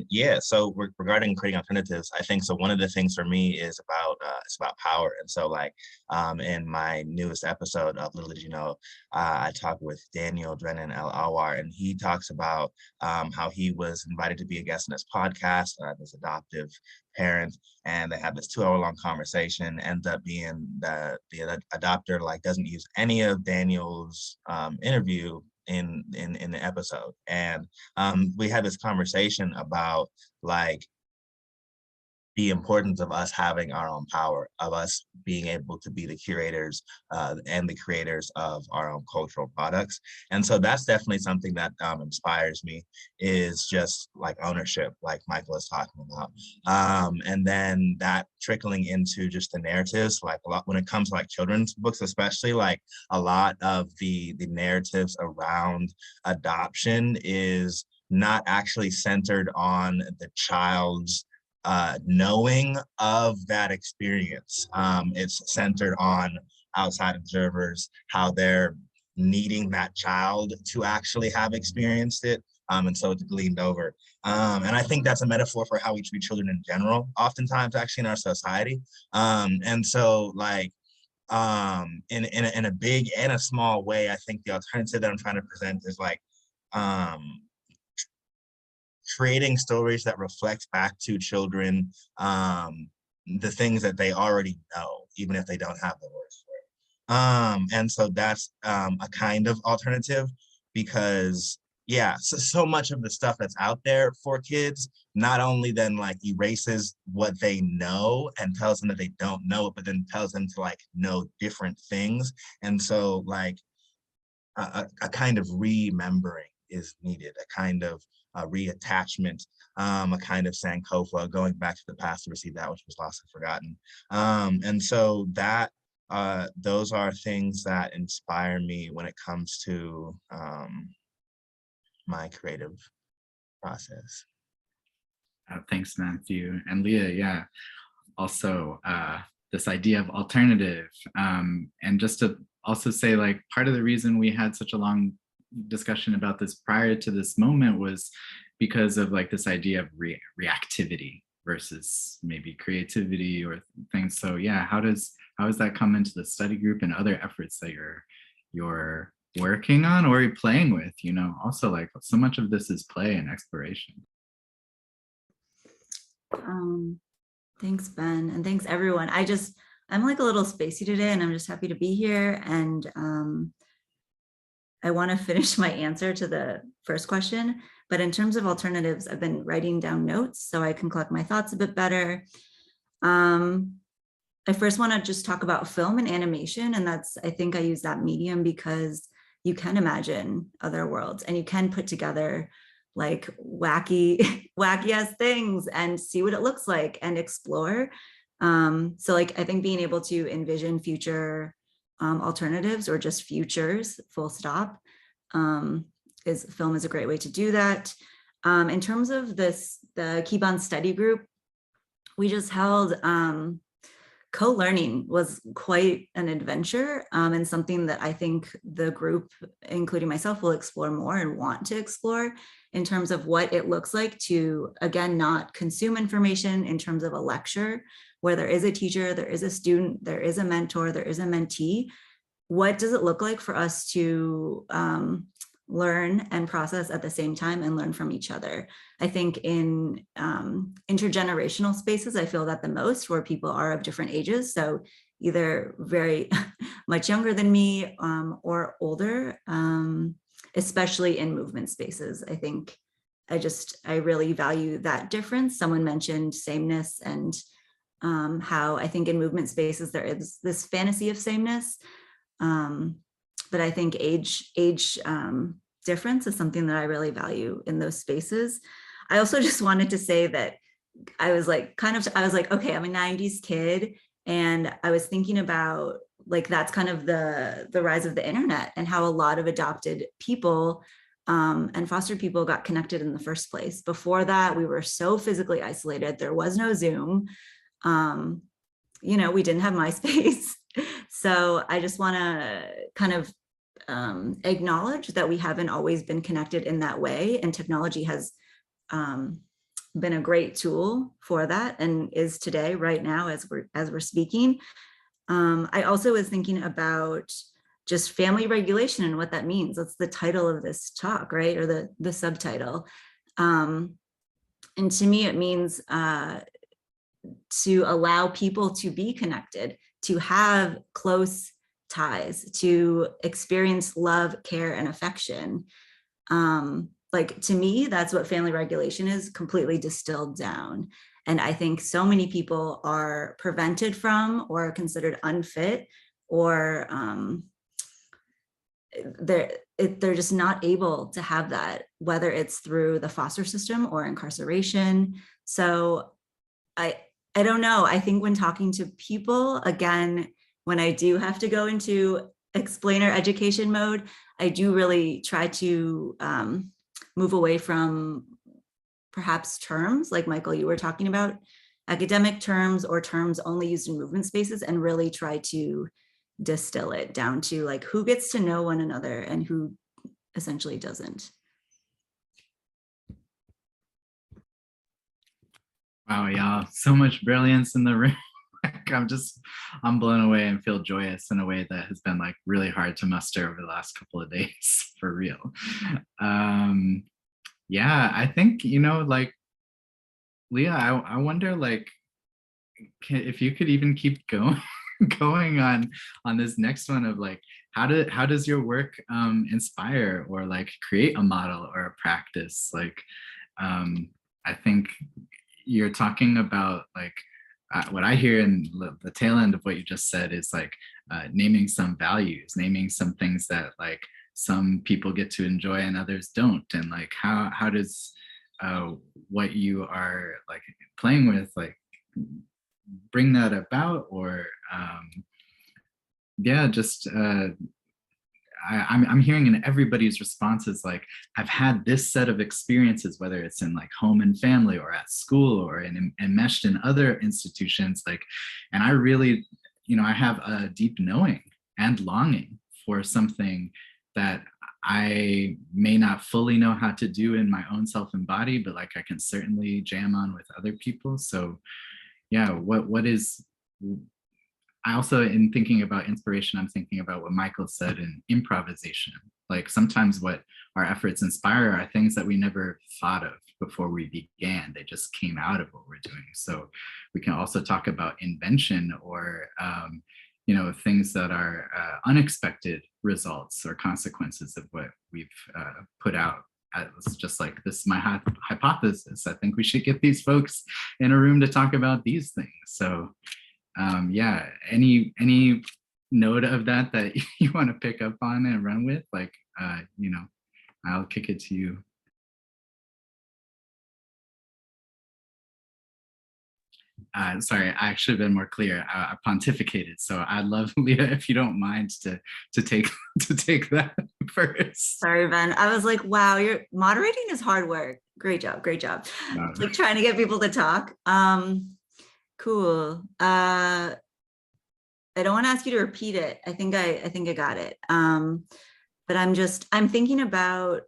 Yeah. So regarding creating alternatives, I think so. One of the things for me is about it's about power. And so, like, in my newest episode of Little Did You Know, I talked with Daniel Drennan Al Awar, and he talks about how he was invited to be a guest in his podcast, this adoptive parent, and they have this 2-hour long conversation. Ends up being the adopter like doesn't use any of Daniel's interview in the episode. And we had this conversation about, like, the importance of us having our own power, of us being able to be the curators and the creators of our own cultural products. And so that's definitely something that inspires me, is just like ownership, like Michael is talking about. And then that trickling into just the narratives, like a lot when it comes to like children's books, especially, like a lot of the narratives around adoption is not actually centered on the child's knowing of that experience. It's centered on outside observers, how they're needing that child to actually have experienced it. And so it's gleaned over. And I think that's a metaphor for how we treat children in general, oftentimes actually in our society. And so like, in a big and a small way, I think the alternative that I'm trying to present is like, creating stories that reflect back to children the things that they already know, even if they don't have the words for it. And so that's a kind of alternative, because yeah, so much of the stuff that's out there for kids not only then like erases what they know and tells them that they don't know it, but then tells them to like know different things. And so like a kind of remembering is needed, a kind of reattachment, a kind of Sankofa, going back to the past to receive that which was lost and forgotten. And so that those are things that inspire me when it comes to my creative process. Thanks, Matthew. And Leah, yeah, also this idea of alternative. And just to also say, like, part of the reason we had such a long discussion about this prior to this moment was because of like this idea of reactivity versus maybe creativity or things. So yeah, how does that come into the study group and other efforts that you're working on or you're playing with? You know, also like so much of this is play and exploration. Thanks, Ben, and thanks everyone. I'm like a little spacey today, and I'm just happy to be here. And I want to finish my answer to the first question, but in terms of alternatives, I've been writing down notes so I can collect my thoughts a bit better. I first want to just talk about film and animation, and I think I use that medium because you can imagine other worlds and you can put together like wacky ass things and see what it looks like and explore. So like, I think being able to envision future alternatives or just futures, full stop, film is a great way to do that. In terms of the Kiban study group, we just held co-learning was quite an adventure, and something that I think the group, including myself, will explore more and want to explore in terms of what it looks like to, again, not consume information in terms of a lecture where there is a teacher, there is a student, there is a mentor, there is a mentee. What does it look like for us to learn and process at the same time and learn from each other? I think in intergenerational spaces, I feel that the most, where people are of different ages. So either very much younger than me or older, especially in movement spaces. I think I really value that difference. Someone mentioned sameness and how I think in movement spaces, there is this fantasy of sameness. But I think age difference is something that I really value in those spaces. I also just wanted to say that I was like, okay, I'm a 90s kid. And I was thinking about like, that's kind of the rise of the internet and how a lot of adopted people and foster people got connected in the first place. Before that, we were so physically isolated. There was no Zoom. We didn't have MySpace. So I just want to kind of acknowledge that we haven't always been connected in that way, and technology has been a great tool for that and is today, right now, as we're speaking. I also was thinking about just family regulation and what that means. That's the title of this talk, right? Or the subtitle. And to me, it means to allow people to be connected, to have close ties, to experience love, care, and affection. Like, to me, that's what family regulation is, completely distilled down. And I think so many people are prevented from or considered unfit, or they're just not able to have that, whether it's through the foster system or incarceration. So I don't know. I think when talking to people, again, when I do have to go into explainer education mode, I do really try to move away from perhaps terms like Michael, you were talking about, academic terms or terms only used in movement spaces, and really try to distill it down to like who gets to know one another and who essentially doesn't. Wow, y'all, so much brilliance in the room. I'm blown away and feel joyous in a way that has been like really hard to muster over the last couple of days, for real. Yeah, I think, like, Leah, I wonder, like, if you could even keep going going on this next one of like, how does your work inspire or like create a model or a practice? Like, I think you're talking about like what I hear in the tail end of what you just said is like naming some values, naming some things that like some people get to enjoy and others don't, and like how does what you are like playing with like bring that about, or yeah, just I'm hearing in everybody's responses like, I've had this set of experiences, whether it's in like home and family or at school or enmeshed in other institutions, like, and I really, I have a deep knowing and longing for something that I may not fully know how to do in my own self and body, but like I can certainly jam on with other people. So yeah, what is, I also, in thinking about inspiration, I'm thinking about what Michael said in improvisation. Like sometimes what our efforts inspire are things that we never thought of before we began. They just came out of what we're doing. So we can also talk about invention or, things that are unexpected results or consequences of what we've put out. It's just like, this is my hypothesis. I think we should get these folks in a room to talk about these things. So yeah, any note of that you want to pick up on and run with, like, I'll kick it to you. Sorry, I should have been more clear. I pontificated, so I'd love, Leah, if you don't mind to take that first. Sorry, Ben. I was like, wow, your moderating is hard work. Great job, great job. Like trying to get people to talk. Cool. I don't want to ask you to repeat it. I think I got it. But I'm thinking about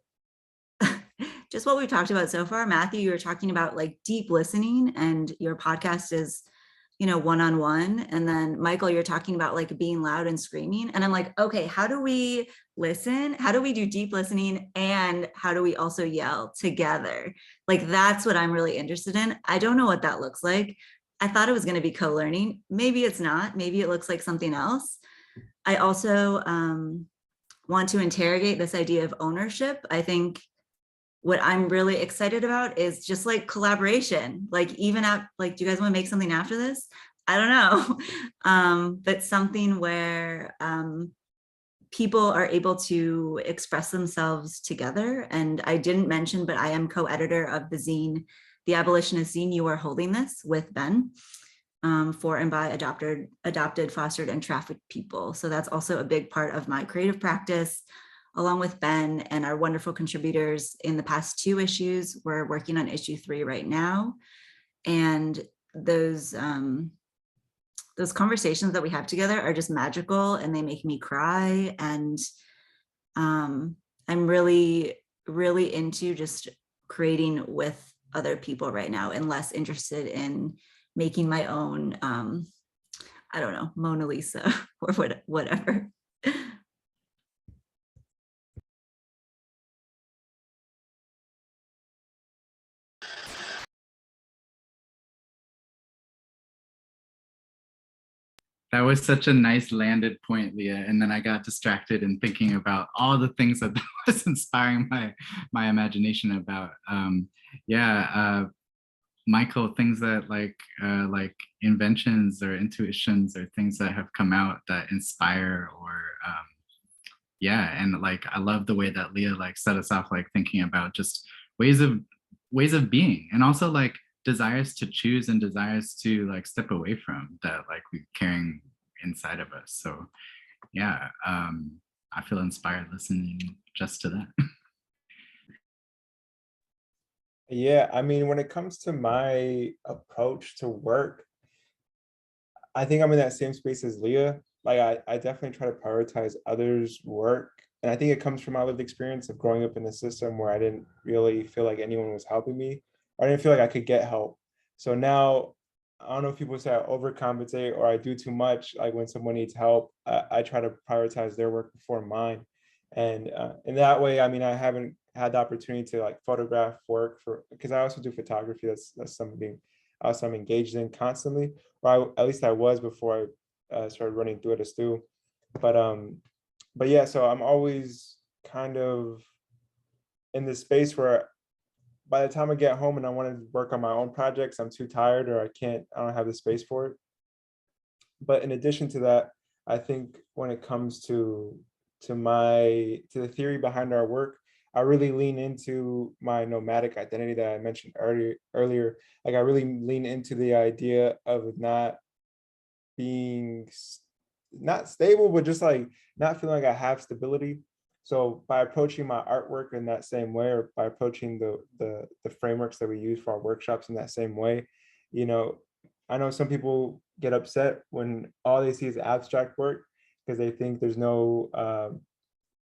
just what we've talked about so far. Matthew, you were talking about like deep listening, and your podcast is, one-on-one. And then Michael, you're talking about like being loud and screaming. And I'm like, okay, how do we listen? How do we do deep listening? And how do we also yell together? Like, that's what I'm really interested in. I don't know what that looks like. I thought it was going to be co-learning. Maybe it's not. Maybe it looks like something else. I also want to interrogate this idea of ownership. I think what I'm really excited about is just like collaboration. Like, even at like, do you guys want to make something after this? I don't know. But something where people are able to express themselves together. And I didn't mention, but I am co-editor of the zine, The Abolitionist Zine, You Are Holding This, with Ben, for and by adopted, fostered, and trafficked people. So that's also a big part of my creative practice, along with Ben and our wonderful contributors in the past 2 issues. We're working on issue 3 right now. And those conversations that we have together are just magical, and they make me cry. And I'm really, really into just creating with other people right now, and less interested in making my own, I don't know, Mona Lisa or whatever. That was such a nice landed point, Leah. And then I got distracted in thinking about all the things that was inspiring my imagination about. Michael, things that like inventions or intuitions or things that have come out that inspire or yeah, and like I love the way that Leah like set us off like thinking about just ways of being, and also like desires to choose and desires to like step away from that like we're carrying inside of us. So yeah, I feel inspired listening just to that. Yeah, I mean, when it comes to my approach to work, I think I'm in that same space as Leah. Like I definitely try to prioritize others' work. And I think it comes from my lived experience of growing up in a system where I didn't really feel like anyone was helping me. Or I didn't feel like I could get help. So now, I don't know if people say I overcompensate or I do too much. Like when someone needs help, I try to prioritize their work before mine. And in that way, I mean, I haven't had the opportunity to like photograph work for, because I also do photography. That's something else I'm engaged in constantly, or at least I was before I started running through it as Stu. But but yeah, so I'm always kind of in this space where by the time I get home and I want to work on my own projects, I'm too tired or I don't have the space for it. But in addition to that, I think when it comes to the theory behind our work, I really lean into my nomadic identity that I mentioned earlier. Like I really lean into the idea of not being not stable, but just like not feeling like I have stability. So by approaching my artwork in that same way, or by approaching the frameworks that we use for our workshops in that same way, you know, I know some people get upset when all they see is abstract work because they think there's no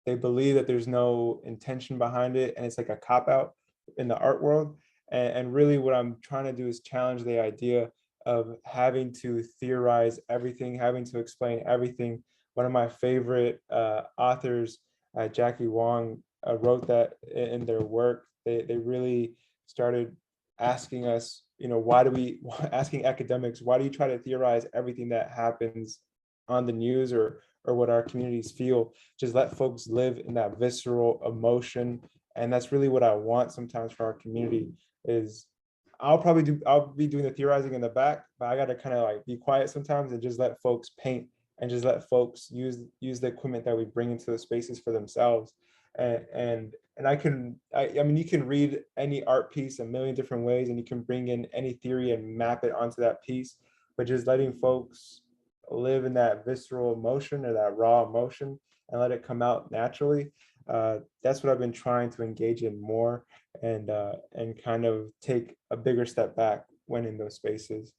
they believe that there's no intention behind it and it's like a cop out in the art world. And really what I'm trying to do is challenge the idea of having to theorize everything, having to explain everything. One of my favorite authors, Jackie Wong, wrote that in their work. They really started asking us, you know, asking academics, why do you try to theorize everything that happens on the news or what our communities feel? Just let folks live in that visceral emotion. And that's really what I want sometimes for our community is I'll be doing the theorizing in the back, but I gotta kind of like be quiet sometimes and just let folks paint and just let folks use the equipment that we bring into the spaces for themselves. And I mean, you can read any art piece a million different ways and you can bring in any theory and map it onto that piece, but just letting folks live in that visceral emotion or that raw emotion and let it come out naturally. That's what I've been trying to engage in more and kind of take a bigger step back when in those spaces.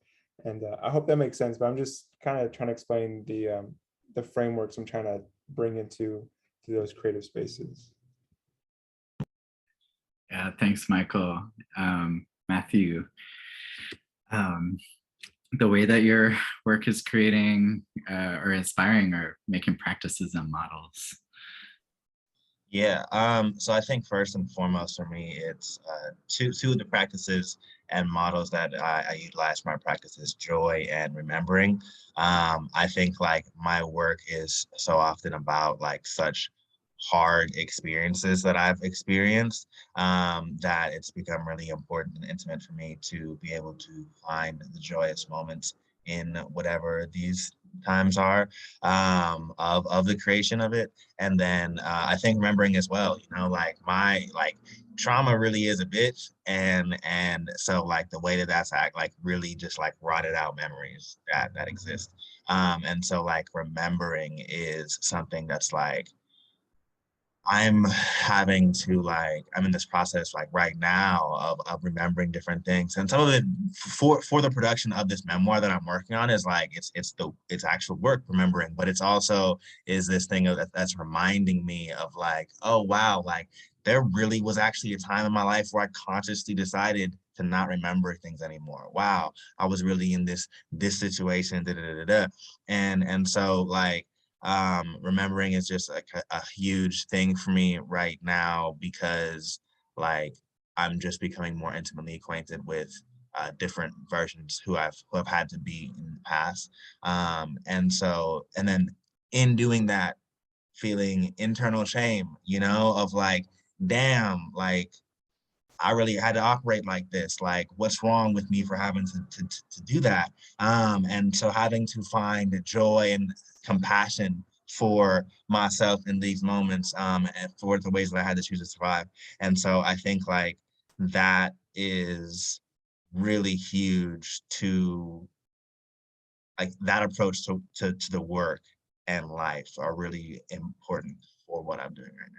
And I hope that makes sense, but I'm just kind of trying to explain the frameworks I'm trying to bring into those creative spaces. Yeah, thanks, Michael. Matthew, the way that your work is creating or inspiring or making practices and models. Yeah, so I think first and foremost for me, it's two of the practices and models that I utilize for my practice is joy and remembering. I think like my work is so often about like such hard experiences that I've experienced that it's become really important and intimate for me to be able to find the joyous moments in whatever these times are of the creation of it. And then I think remembering as well, you know, like my like trauma really is a bitch, and so like the way that that's like really just like rotted out memories that exist. And so like remembering is something that's like I'm having to like I'm in this process like right now of remembering different things, and some of it for the production of this memoir that I'm working on is like it's actual work remembering, but it's also is this thing of that's reminding me of like, oh wow, like there really was actually a time in my life where I consciously decided to not remember things anymore. Wow, I was really in this situation, da, da, da, da, da. And so like remembering is just like a huge thing for me right now because like I'm just becoming more intimately acquainted with different versions who have had to be in the past. And then in doing that, feeling internal shame, you know, of like, damn, like I really had to operate like this. Like, what's wrong with me for having to do that? And so having to find joy and compassion for myself in these moments, and for the ways that I had to choose to survive. And so I think like that is really huge to like that approach to the work and life are really important for what I'm doing right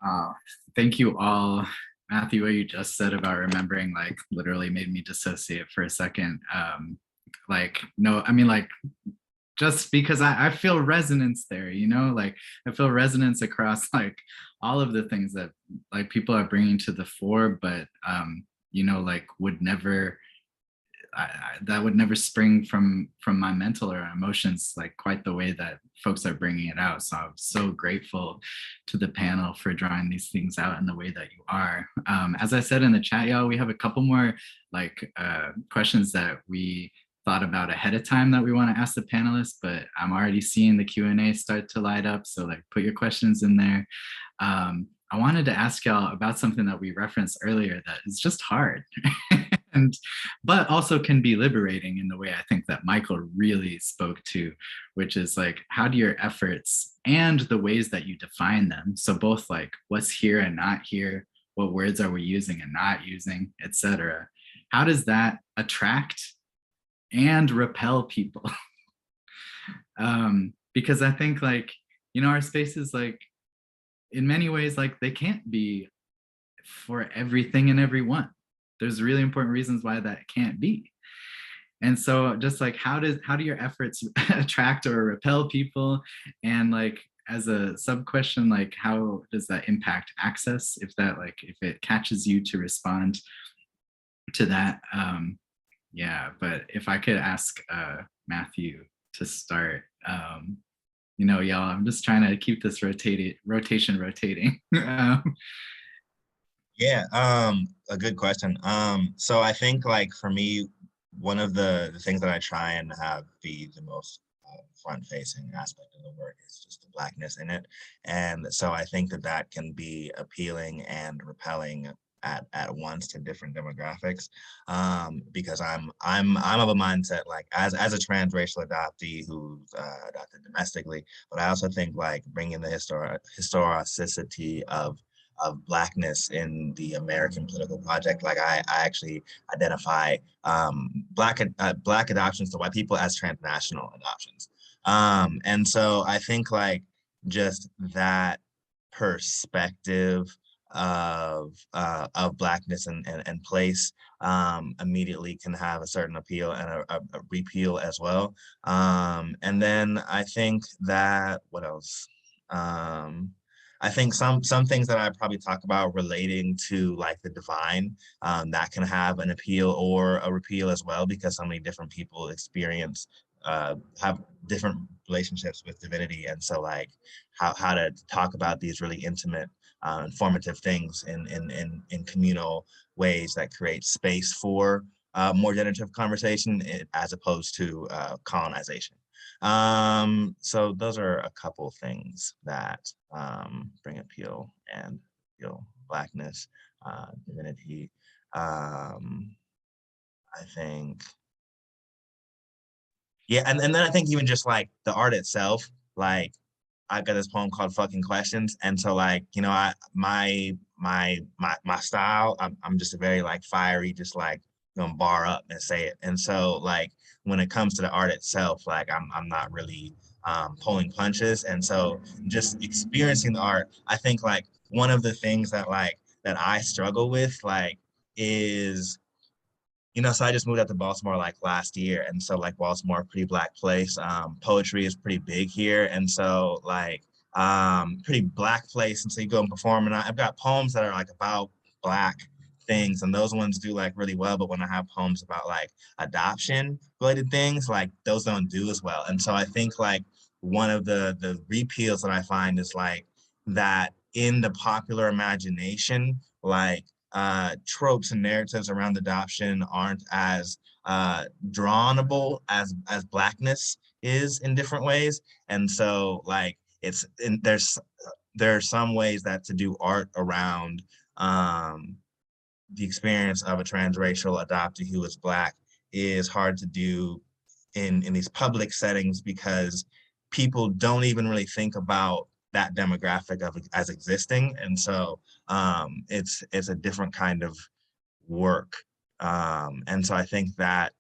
now. Thank you all. Matthew, what you just said about remembering like literally made me dissociate for a second. Like, no, I mean, like, just because I feel resonance there, you know, like I feel resonance across like all of the things that like people are bringing to the fore, but you know, like would never, that would never spring from my mental or emotions like quite the way that folks are bringing it out. So I'm so grateful to the panel for drawing these things out in the way that you are. As I said in the chat, y'all, we have a couple more like questions that we thought about ahead of time that we want to ask the panelists, but I'm already seeing the Q&A start to light up. So like put your questions in there. I wanted to ask y'all about something that we referenced earlier that is just hard. But also can be liberating in the way I think that Michael really spoke to, which is like, how do your efforts and the ways that you define them, so both like what's here and not here, what words are we using and not using, etc., how does that attract and repel people? Because I think like, you know, our spaces like in many ways, like they can't be for everything and everyone. There's really important reasons why that can't be. And so just like, how do your efforts attract or repel people? And like, as a sub question, like, how does that impact access? If that, like, if it catches you to respond to that. Yeah, but if I could ask Matthew to start, you know, y'all, I'm just trying to keep this rotation rotating. Yeah, a good question. So I think like for me, one of the things that I try and have be the most front-facing aspect of the work is just the Blackness in it. And so I think that that can be appealing and repelling at once to different demographics, because I'm of a mindset like as a transracial adoptee who's adopted domestically, but I also think like bringing the historicity of Blackness in the American political project. Like I actually identify Black adoptions to white people as transnational adoptions. And so I think like just that perspective of Blackness and place immediately can have a certain appeal and a repeal as well. And then I think that, what else? I think some things that I probably talk about relating to like the divine, that can have an appeal or a repeal as well, because so many different people experience have different relationships with divinity. And so like how to talk about these really intimate, informative things in communal ways that create space for more generative conversation as opposed to colonization. So those are a couple things that bring appeal and feel Blackness, divinity. I think, yeah, and then I think even just like the art itself, like I got this poem called "Fucking Questions," and so like, you know, my style, I'm just a very like fiery, just like gonna bar up and say it. And so like when it comes to the art itself, like I'm not really pulling punches. And so just experiencing the art, I think like one of the things that like that I struggle with like is, you know, so I just moved out to Baltimore like last year. And so like Baltimore, a pretty Black place. Poetry is pretty big here. And so like pretty Black place. And so you go and perform, and I've got poems that are like about Black things, and those ones do like really well. But when I have poems about like adoption related things, like those don't do as well. And so I think like one of the repeals that I find is like that in the popular imagination, like tropes and narratives around adoption aren't as drawnable as Blackness is in different ways. And so like there's there are some ways that to do art around the experience of a transracial adoptee who is Black is hard to do in these public settings, because people don't even really think about that demographic of as existing. And so it's a different kind of work. And so I think that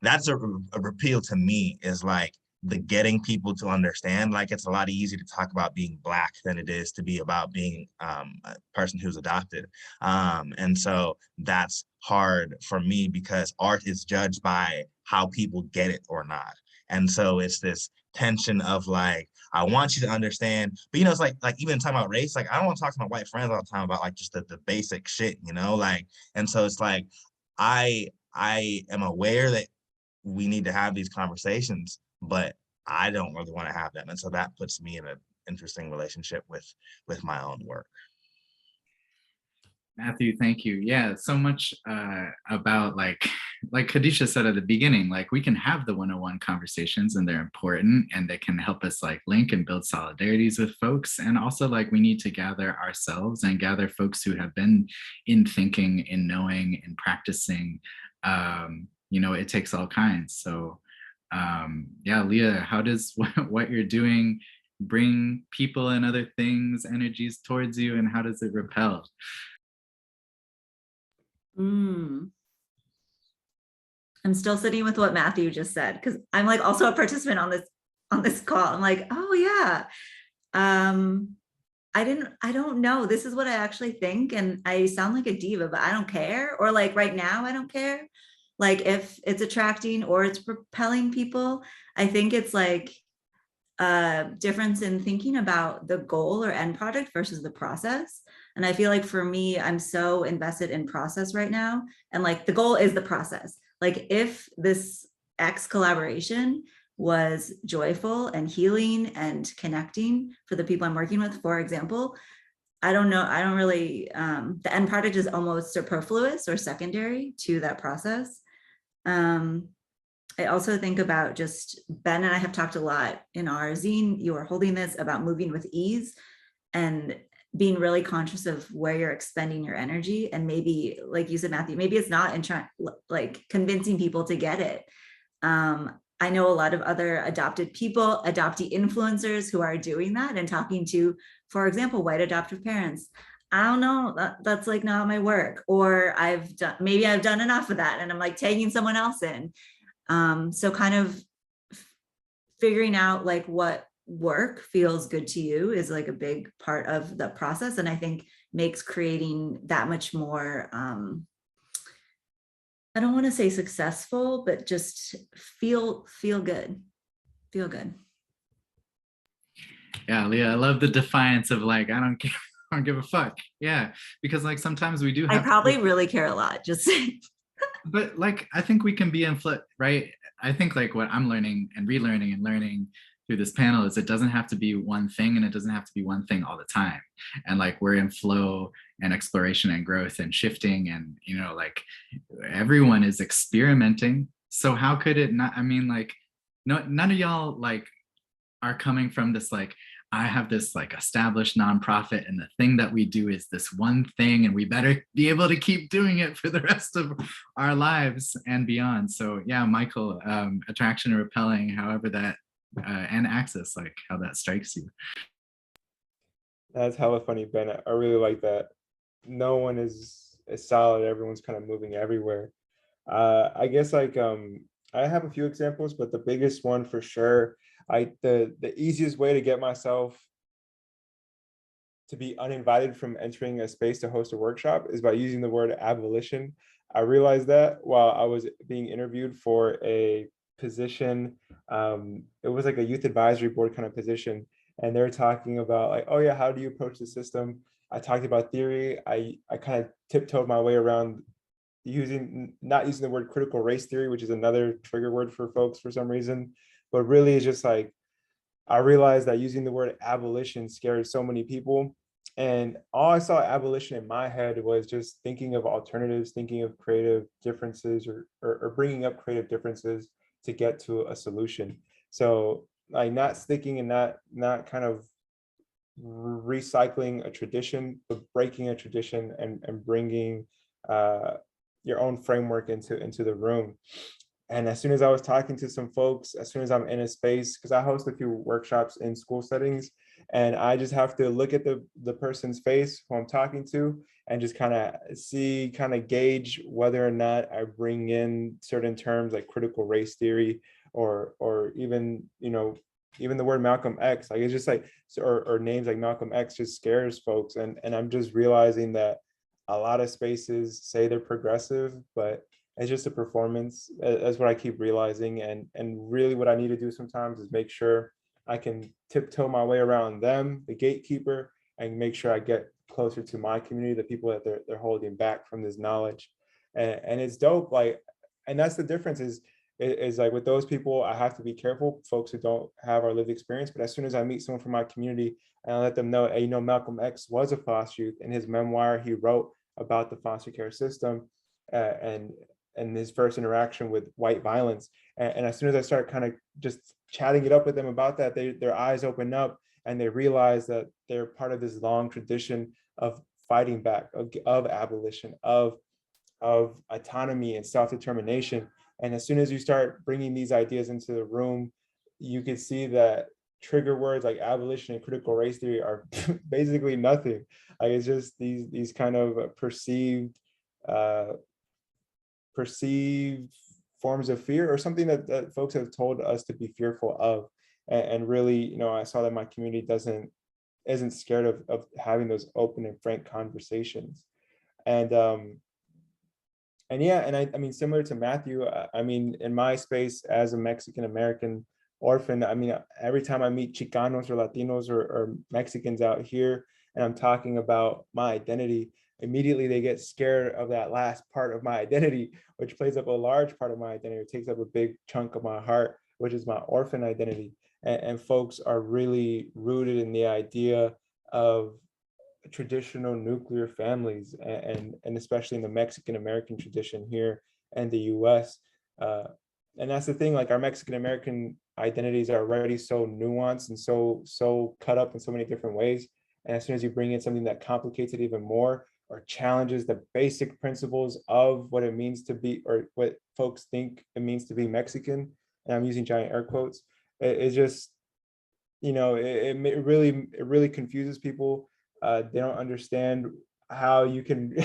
that's a appeal to me, is like the getting people to understand, like it's a lot easier to talk about being Black than it is to be about being a person who's adopted. And so that's hard for me, because art is judged by how people get it or not. And so it's this tension of like, I want you to understand, but you know, it's like even talking about race, like I don't want to talk to my white friends all the time about like just the basic shit, you know, like, and so it's like, I am aware that we need to have these conversations, but I don't really want to have them. And so that puts me in an interesting relationship with my own work. Matthew, thank you. Yeah, so much about like Khadisha said at the beginning, like we can have the 101 conversations and they're important and they can help us like link and build solidarities with folks. And also like we need to gather ourselves and gather folks who have been in thinking, in knowing, and practicing. You know, it takes all kinds. So yeah, Leah, how does what you're doing bring people and other things, energies towards you, and how does it repel? I'm still sitting with what Matthew just said, because I'm like also a participant on this call. I'm like, oh yeah. I don't know. This is what I actually think. And I sound like a diva, but I don't care. Or like right now, I don't care. Like if it's attracting or it's repelling people, I think it's like a difference in thinking about the goal or end product versus the process. And I feel like for me, I'm so invested in process right now. And like the goal is the process. Like if this X collaboration was joyful and healing and connecting for the people I'm working with, for example, I don't know, I don't really, the end product is almost superfluous or secondary to that process. I also think about just Ben and I have talked a lot in our zine, you are holding this, about moving with ease and being really conscious of where you're expending your energy. And maybe, like you said, Matthew, maybe it's not in trying, like convincing people to get it. I know a lot of other adopted people, adoptee influencers who are doing that and talking to, for example, white adoptive parents. I don't know, that's like not my work, or maybe I've done enough of that and I'm like tagging someone else in. So kind of figuring out like what work feels good to you is like a big part of the process. And I think makes creating that much more, I don't want to say successful, but just feel good. Feel good. Yeah, Leah, I love the defiance of like, I don't care, I don't give a fuck. Yeah, because like sometimes we do have I probably really care a lot, just saying. But like, I think we can be in right? I think like what I'm learning and relearning and learning through this panel is it doesn't have to be one thing, and it doesn't have to be one thing all the time. And like we're in flow and exploration and growth and shifting, and you know, like everyone is experimenting. So how could it not? I mean, like, no, none of y'all like are coming from this like, I have this like established nonprofit and the thing that we do is this one thing and we better be able to keep doing it for the rest of our lives and beyond. So yeah, Michael, attraction and repelling, however that, and access, like how that strikes you. That's hella funny, Ben. I really like that. No one is solid. Everyone's kind of moving everywhere. I guess like I have a few examples, but the biggest one for sure, the easiest way to get myself to be uninvited from entering a space to host a workshop is by using the word abolition. I realized that while I was being interviewed for a position, it was like a youth advisory board kind of position, and they're talking about like, oh yeah, how do you approach the system? I talked about theory. I kind of tiptoed my way around not using the word critical race theory, which is another trigger word for folks for some reason, but really it's just like, I realized that using the word abolition scared so many people. And all I saw abolition in my head was just thinking of alternatives, thinking of creative differences or bringing up creative differences to get to a solution. So like not sticking and not kind of recycling a tradition, but breaking a tradition and bringing your own framework into the room. And as soon as I was talking to some folks, as soon as I'm in a space, because I host a few workshops in school settings, and I just have to look at the person's face who I'm talking to and just kind of gauge whether or not I bring in certain terms like critical race theory or even, even the word Malcolm X. Like it's just like, or names like Malcolm X just scares folks. And I'm just realizing that a lot of spaces say they're progressive, but it's just a performance. That's what I keep realizing. And really what I need to do sometimes is make sure I can tiptoe my way around them, the gatekeeper, and make sure I get closer to my community, the people that they're holding back from this knowledge. And it's dope. Like, and that's the difference is like with those people, I have to be careful, folks who don't have our lived experience. But as soon as I meet someone from my community and I let them know, hey, Malcolm X was a foster youth. In his memoir, he wrote about the foster care system and his first interaction with white violence. And as soon as I start kind of just chatting it up with them about that, their eyes open up and they realize that they're part of this long tradition of fighting back, of abolition, of autonomy and self-determination. And as soon as you start bringing these ideas into the room, you can see that trigger words like abolition and critical race theory are basically nothing. Like it's just these kind of perceived forms of fear, or something that folks have told us to be fearful of. And really, I saw that my community isn't scared of having those open and frank conversations. And yeah, and I mean, similar to Matthew, I mean, in my space as a Mexican American orphan, I mean, every time I meet Chicanos or Latinos or Mexicans out here, and I'm talking about my identity, immediately they get scared of that last part of my identity, which plays up a large part of my identity. It takes up a big chunk of my heart, which is my orphan identity. And folks are really rooted in the idea of traditional nuclear families, and especially in the Mexican American tradition here and the US. And that's the thing, like our Mexican American identities are already so nuanced and so cut up in so many different ways. And as soon as you bring in something that complicates it even more, or challenges the basic principles of what it means to be, or what folks think it means to be Mexican, and I'm using giant air quotes, it just, it really confuses people. They don't understand how you can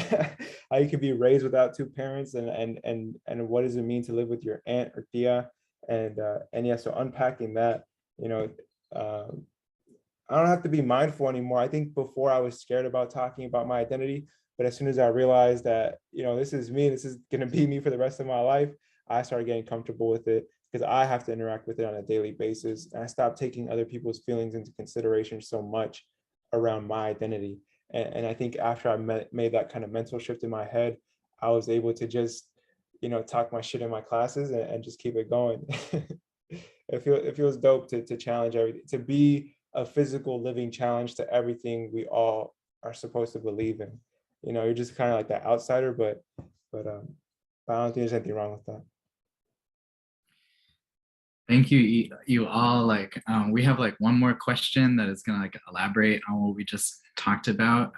how you can be raised without two parents, and what does it mean to live with your aunt or tia, and yeah, so unpacking that, I don't have to be mindful anymore. I think before I was scared about talking about my identity, but as soon as I realized that, this is me, this is going to be me for the rest of my life, I started getting comfortable with it because I have to interact with it on a daily basis. And I stopped taking other people's feelings into consideration so much around my identity. And I think after I made that kind of mental shift in my head, I was able to just, talk my shit in my classes and just keep it going. It feels dope to challenge everything, to be a physical living challenge to everything we all are supposed to believe in. You're just kind of like that outsider, but I don't think there's anything wrong with that. Thank you, you all. We have one more question that is gonna elaborate on what we just talked about.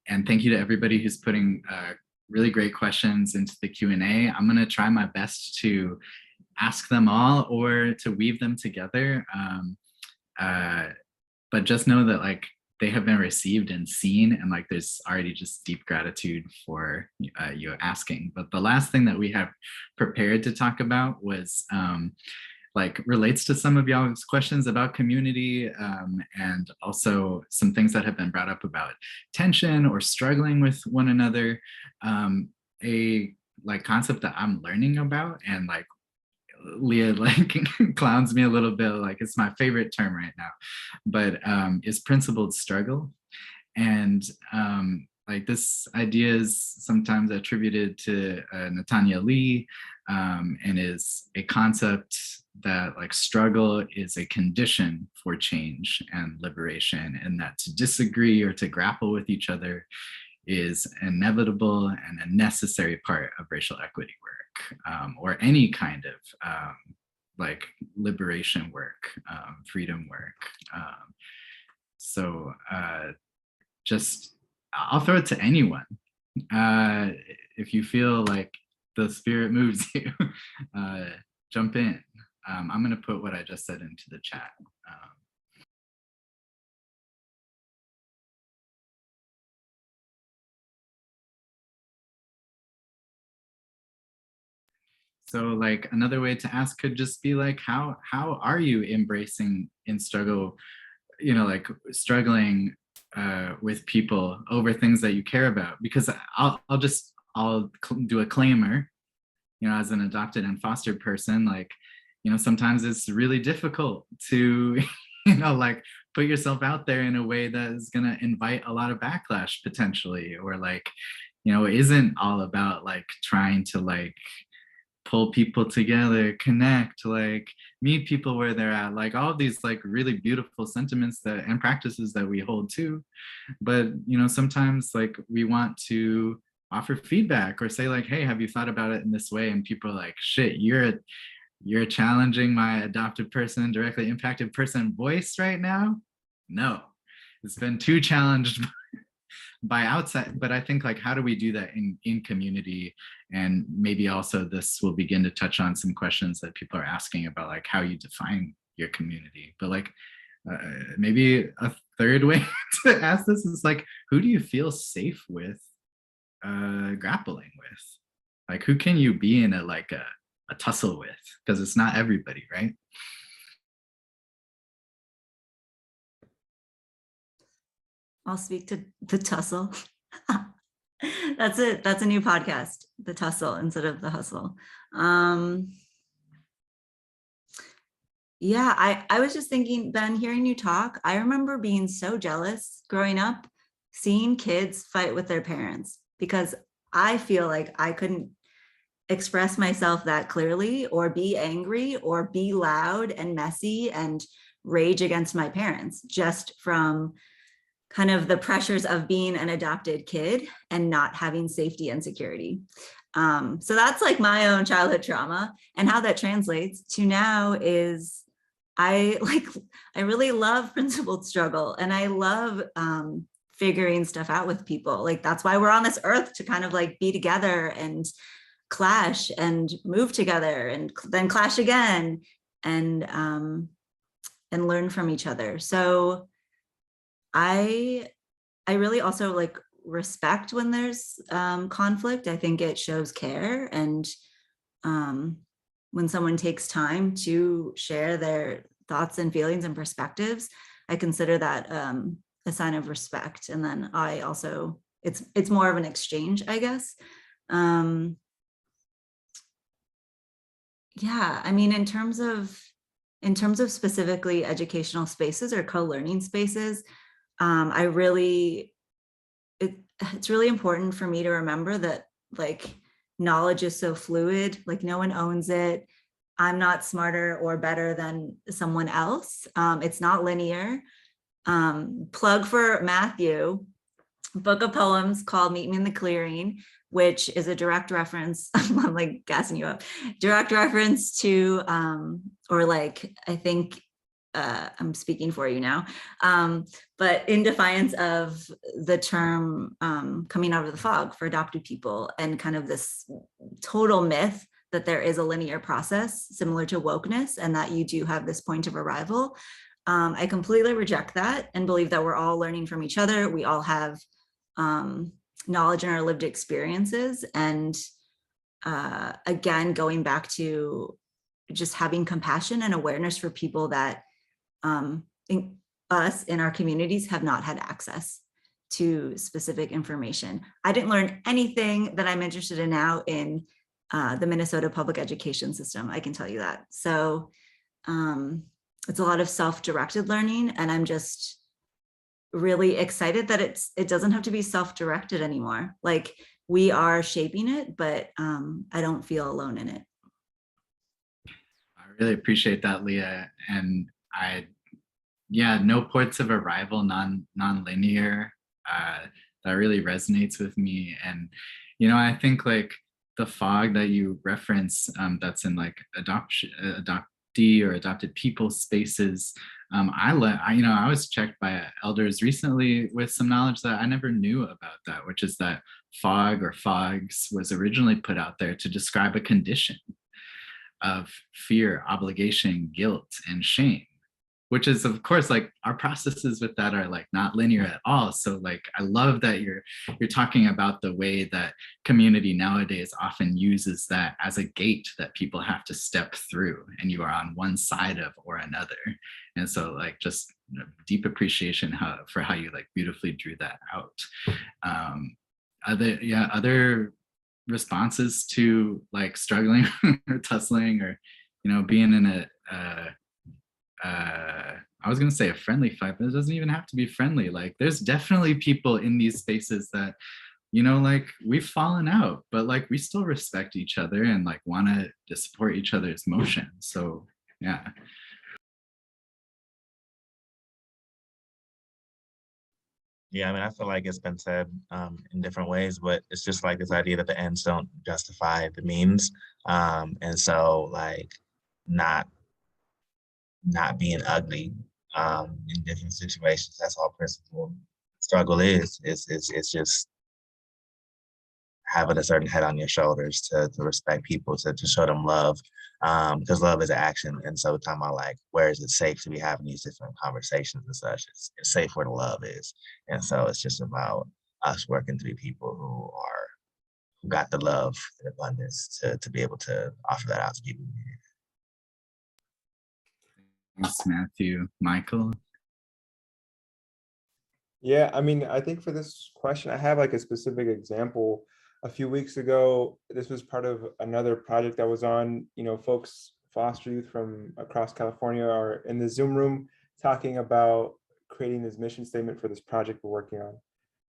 And thank you to everybody who's putting really great questions into the Q&A. I'm gonna try my best to ask them all or to weave them together. But just know that they have been received and seen, and there's already just deep gratitude for you asking. But the last thing that we have prepared to talk about was relates to some of y'all's questions about community, and also some things that have been brought up about tension or struggling with one another. A concept that I'm learning about, and Leah clowns me a little bit, it's my favorite term right now, but is principled struggle. And this idea is sometimes attributed to Natanya Lee, and is a concept that struggle is a condition for change and liberation, and that to disagree or to grapple with each other is inevitable and a necessary part of racial equity work, or any kind of liberation work, freedom work. So just, I'll throw it to anyone. If you feel like the spirit moves you, jump in. I'm going to put what I just said into the chat. So like another way to ask could just be like, how are you embracing in struggle, you know, like struggling with people over things that you care about? Because I'll do a claimer, you know, as an adopted and fostered person, like, you know, sometimes it's really difficult to, you know, like put yourself out there in a way that is going to invite a lot of backlash potentially, or like, you know, isn't all about like trying to like pull people together, connect, like meet people where they're at, like all of these like really beautiful sentiments that and practices that we hold to. But you know, sometimes like we want to offer feedback or say like, hey, have you thought about it in this way? And people are like, shit, you're challenging my adopted person, directly impacted person voice right now? No, it's been too challenged by outside. But I think like, how do we do that in community? And maybe also this will begin to touch on some questions that people are asking about like how you define your community. But like maybe a third way to ask this is like, who do you feel safe with grappling with? Like, who can you be in a tussle with? Because it's not everybody, right? I'll speak to the tussle. That's it. That's a new podcast, the tussle instead of the hustle. Yeah, I was just thinking, Ben, hearing you talk, I remember being so jealous growing up, seeing kids fight with their parents, because I feel like I couldn't express myself that clearly or be angry or be loud and messy and rage against my parents just from kind of the pressures of being an adopted kid and not having safety and security. So that's like my own childhood trauma, and how that translates to now is I really love principled struggle, and I love figuring stuff out with people. Like that's why we're on this earth, to kind of like be together and clash and move together and then clash again and learn from each other. So I really also like respect when there's conflict. I think it shows care, and when someone takes time to share their thoughts and feelings and perspectives, I consider that a sign of respect. And then I also, it's more of an exchange, I guess. Yeah, I mean, in terms of specifically educational spaces or co-learning spaces, it's really important for me to remember that like knowledge is so fluid, like no one owns it. I'm not smarter or better than someone else. It's not linear. Plug for Matthew, book of poems called Meet Me in the Clearing, which is a direct reference, I'm like gassing you up, direct reference to, or like, I think, I'm speaking for you now, but in defiance of the term coming out of the fog for adopted people, and kind of this total myth that there is a linear process similar to wokeness, and that you do have this point of arrival. I completely reject that and believe that we're all learning from each other. We all have knowledge in our lived experiences. And again, going back to just having compassion and awareness for people that us in our communities have not had access to specific information. I didn't learn anything that I'm interested in now in the Minnesota public education system, I can tell you that. So it's a lot of self-directed learning, and I'm just really excited that it doesn't have to be self-directed anymore. Like we are shaping it, but I don't feel alone in it. I really appreciate that, Leah. And no ports of arrival, non-linear, that really resonates with me. And, you know, I think like the fog that you reference, that's in like adopted adoptee or adopted people spaces. I was checked by elders recently with some knowledge that I never knew about that, which is that FOG or FOGS was originally put out there to describe a condition of fear, obligation, guilt, and shame, which is, of course, like our processes with that are like not linear at all. So like, I love that you're talking about the way that community nowadays often uses that as a gate that people have to step through, and you are on one side of or another. And so like, just deep appreciation for how you like beautifully drew that out. Other responses to like struggling or tussling, or being in I was gonna say a friendly fight, but it doesn't even have to be friendly. Like there's definitely people in these spaces that like we've fallen out, but like we still respect each other and like want to support each other's motion. So yeah. Yeah, I mean, I feel like it's been said in different ways, but it's just like this idea that the ends don't justify the means. And so like not being ugly in different situations. That's all principle struggle is. It's just having a certain head on your shoulders to respect people, to show them love, because love is action. And so we're talking about like, where is it safe to be having these different conversations and such? It's safe where the love is. And so it's just about us working to be people who got the love and abundance to be able to offer that out to people. Thanks, Matthew. Michael? Yeah, I mean, I think for this question, I have like a specific example. A few weeks ago, this was part of another project that was on, folks, foster youth from across California are in the Zoom room talking about creating this mission statement for this project we're working on.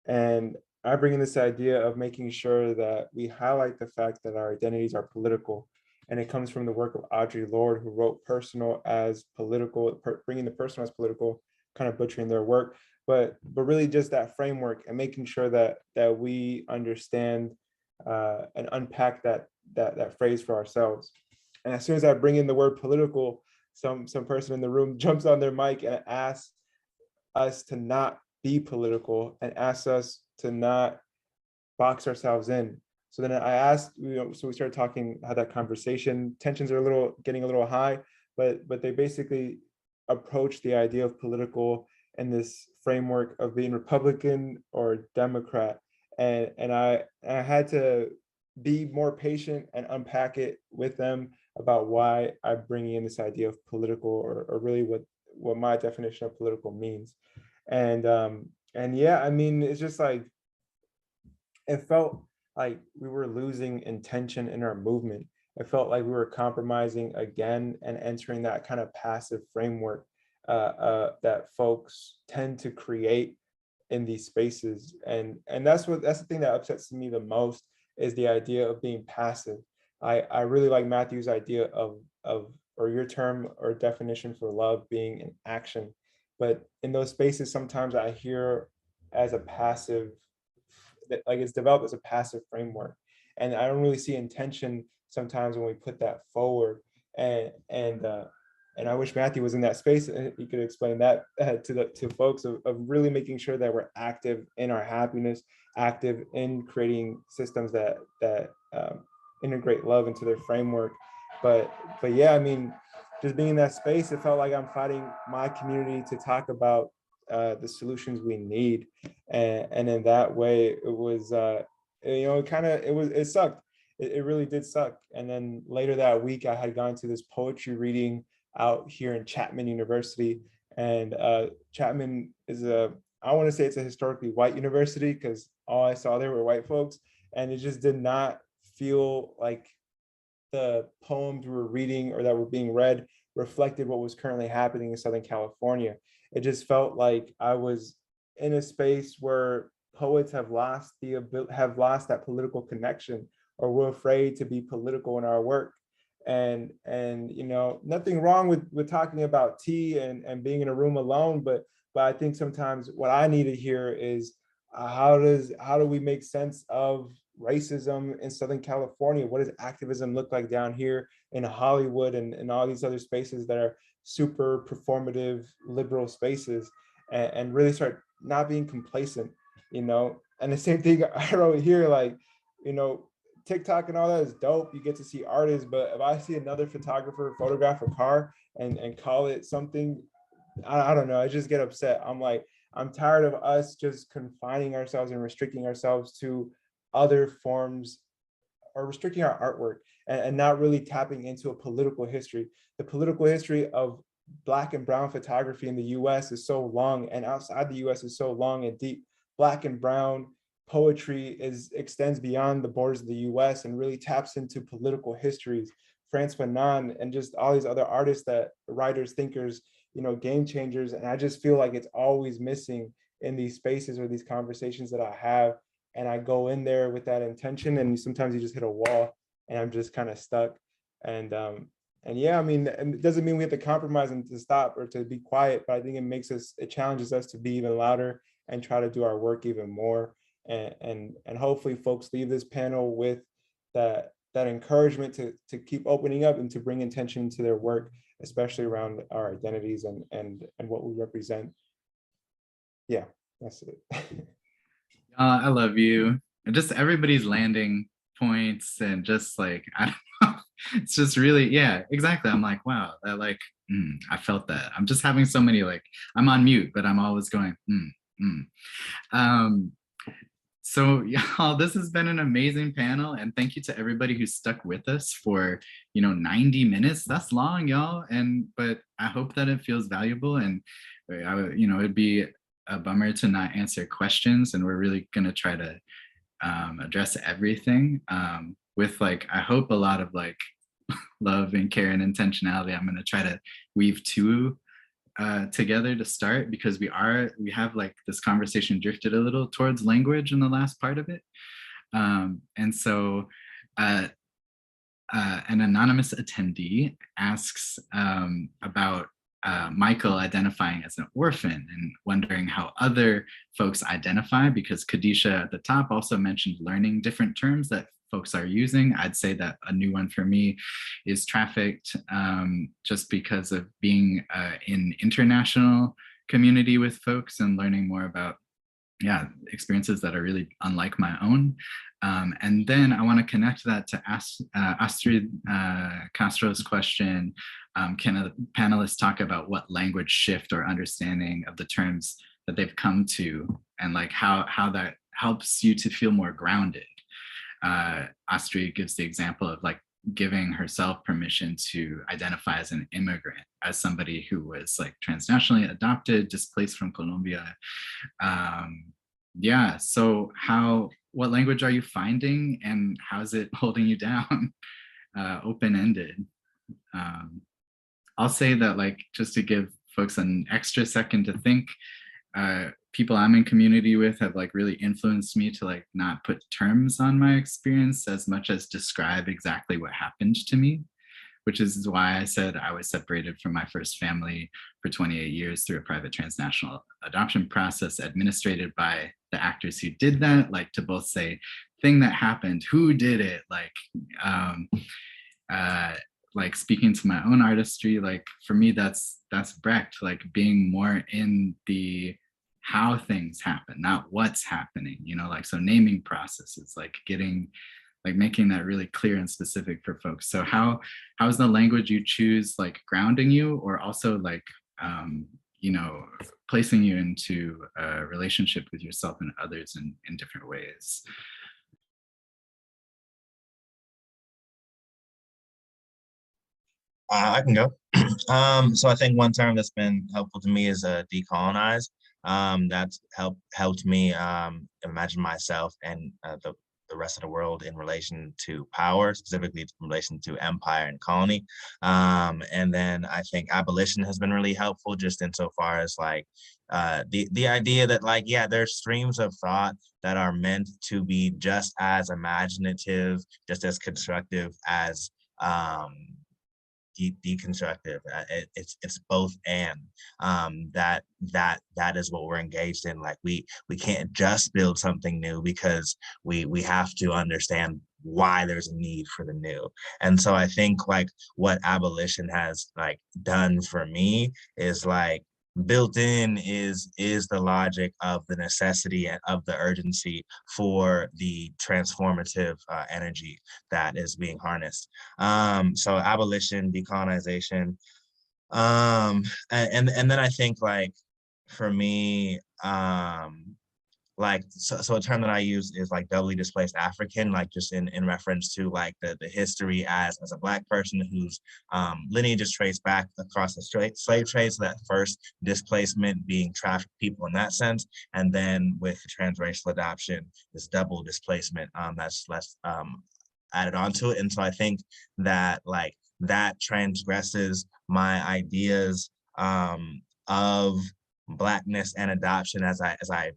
And I bring in this idea of making sure that we highlight the fact that our identities are political. And it comes from the work of Audre Lorde, who wrote personal as political, bringing the personal as political, kind of butchering their work. But really just that framework and making sure that we understand and unpack that phrase for ourselves. And as soon as I bring in the word political, some person in the room jumps on their mic and asks us to not be political and asks us to not box ourselves in. So then I asked, so we started talking, had that conversation. Tensions are getting a little high, but they basically approach the idea of political in this framework of being Republican or Democrat. And I had to be more patient and unpack it with them about why I'm bringing in this idea of political, or really what my definition of political means. And yeah, I mean, it's just like, it felt like we were losing intention in our movement. It felt like we were compromising again and entering that kind of passive framework that folks tend to create in these spaces. And that's the thing that upsets me the most, is the idea of being passive. I really like Matthew's idea of or your term or definition for love being an action. But in those spaces, sometimes I hear as a passive, like it's developed as a passive framework. And I don't really see intention sometimes when we put that forward. And I wish Matthew was in that space and he could explain that to folks of really making sure that we're active in our happiness, active in creating systems that integrate love into their framework. But yeah, I mean, just being in that space, it felt like I'm fighting my community to talk about the solutions we need, and in that way, it was it sucked. It really did suck. And then later that week, I had gone to this poetry reading out here in Chapman University, and Chapman is I want to say it's a historically white university, because all I saw there were white folks, and it just did not feel like the poems we were reading or that were being read reflected what was currently happening in Southern California. It just felt like I was in a space where poets have lost that political connection, or we're afraid to be political in our work. And nothing wrong with talking about tea and being in a room alone, but I think sometimes what I need to hear is how do we make sense of racism in Southern California? What does activism look like down here in Hollywood and all these other spaces that are super performative liberal spaces, and really start not being complacent, you know? And the same thing I wrote here, like, you know, TikTok and all that is dope. You get to see artists, but if I see another photographer photograph a car and call it something, I don't know, I just get upset. I'm like, I'm tired of us just confining ourselves and restricting ourselves to other forms, or restricting our artwork, and not really tapping into a political history. The political history of Black and brown photography in the US is so long, and outside the US is so long and deep. Black and brown poetry extends beyond the borders of the US and really taps into political histories. Frantz Fanon and just all these other artists, that writers, thinkers, you know, game changers. And I just feel like it's always missing in these spaces or these conversations that I have. And I go in there with that intention, and sometimes you just hit a wall and I'm just kind of stuck. And yeah, I mean, it doesn't mean we have to compromise and to stop or to be quiet, but I think it challenges us to be even louder and try to do our work even more. And hopefully folks leave this panel with that encouragement to keep opening up and to bring intention to their work, especially around our identities and what we represent. Yeah, that's it. I love you. And just everybody's landing points, and just like, I don't know, it's just really, yeah, exactly. I'm like, wow, that like, I felt that. I'm just having so many, like, I'm on mute, but I'm always going, So y'all, this has been an amazing panel, and thank you to everybody who stuck with us for, 90 minutes. That's long, y'all, but I hope that it feels valuable, and it'd be a bummer to not answer questions, and we're really gonna try to address everything with, like, I hope a lot of like love and care and intentionality. I'm gonna try to weave two together to start, because we have like this conversation drifted a little towards language in the last part of it. And so an anonymous attendee asks about Michael identifying as an orphan and wondering how other folks identify, because Kadisha at the top also mentioned learning different terms that folks are using. I'd say that a new one for me is trafficked, just because of being in international community with folks and learning more about experiences that are really unlike my own. And then I want to connect that to Astrid Castro's question. Can a panelist talk about what language shift or understanding of the terms that they've come to, and like how that helps you to feel more grounded? Astrid gives the example of like giving herself permission to identify as an immigrant, as somebody who was like transnationally adopted, displaced from Colombia. So what language are you finding, and how's it holding you down? Open-ended. I'll say that, like, just to give folks an extra second to think, people I'm in community with have like really influenced me to like not put terms on my experience as much as describe exactly what happened to me, which is why I said I was separated from my first family for 28 years through a private transnational adoption process administered by the actors who did that, like to both say thing that happened, who did it, like speaking to my own artistry, like for me, that's Brecht, like being more in the how things happen, not what's happening, like, so naming processes, like making that really clear and specific for folks. So how's the language you choose like grounding you, or also like, placing you into a relationship with yourself and others in different ways? I can go. So I think one term that's been helpful to me is decolonize. That's helped me imagine myself and the rest of the world in relation to power, specifically in relation to empire and colony. And then I think abolition has been really helpful, just insofar as like the idea that like, there's streams of thought that are meant to be just as imaginative, just as constructive as deconstructive. It's both and. That is what we're engaged in. Like we can't just build something new, because we have to understand why there's a need for the new. And so I think like what abolition has like done for me is like built in is the logic of the necessity and of the urgency for the transformative energy that is being harnessed. So abolition, decolonization, and then I think like for me, like so a term that I use is like doubly displaced African, like just in reference to like the history as a Black person whose lineage is traced back across the slave trade. So that first displacement being trafficked people in that sense, and then with transracial adoption, this double displacement that's added onto it. And so I think that like that transgresses my ideas of Blackness and adoption as I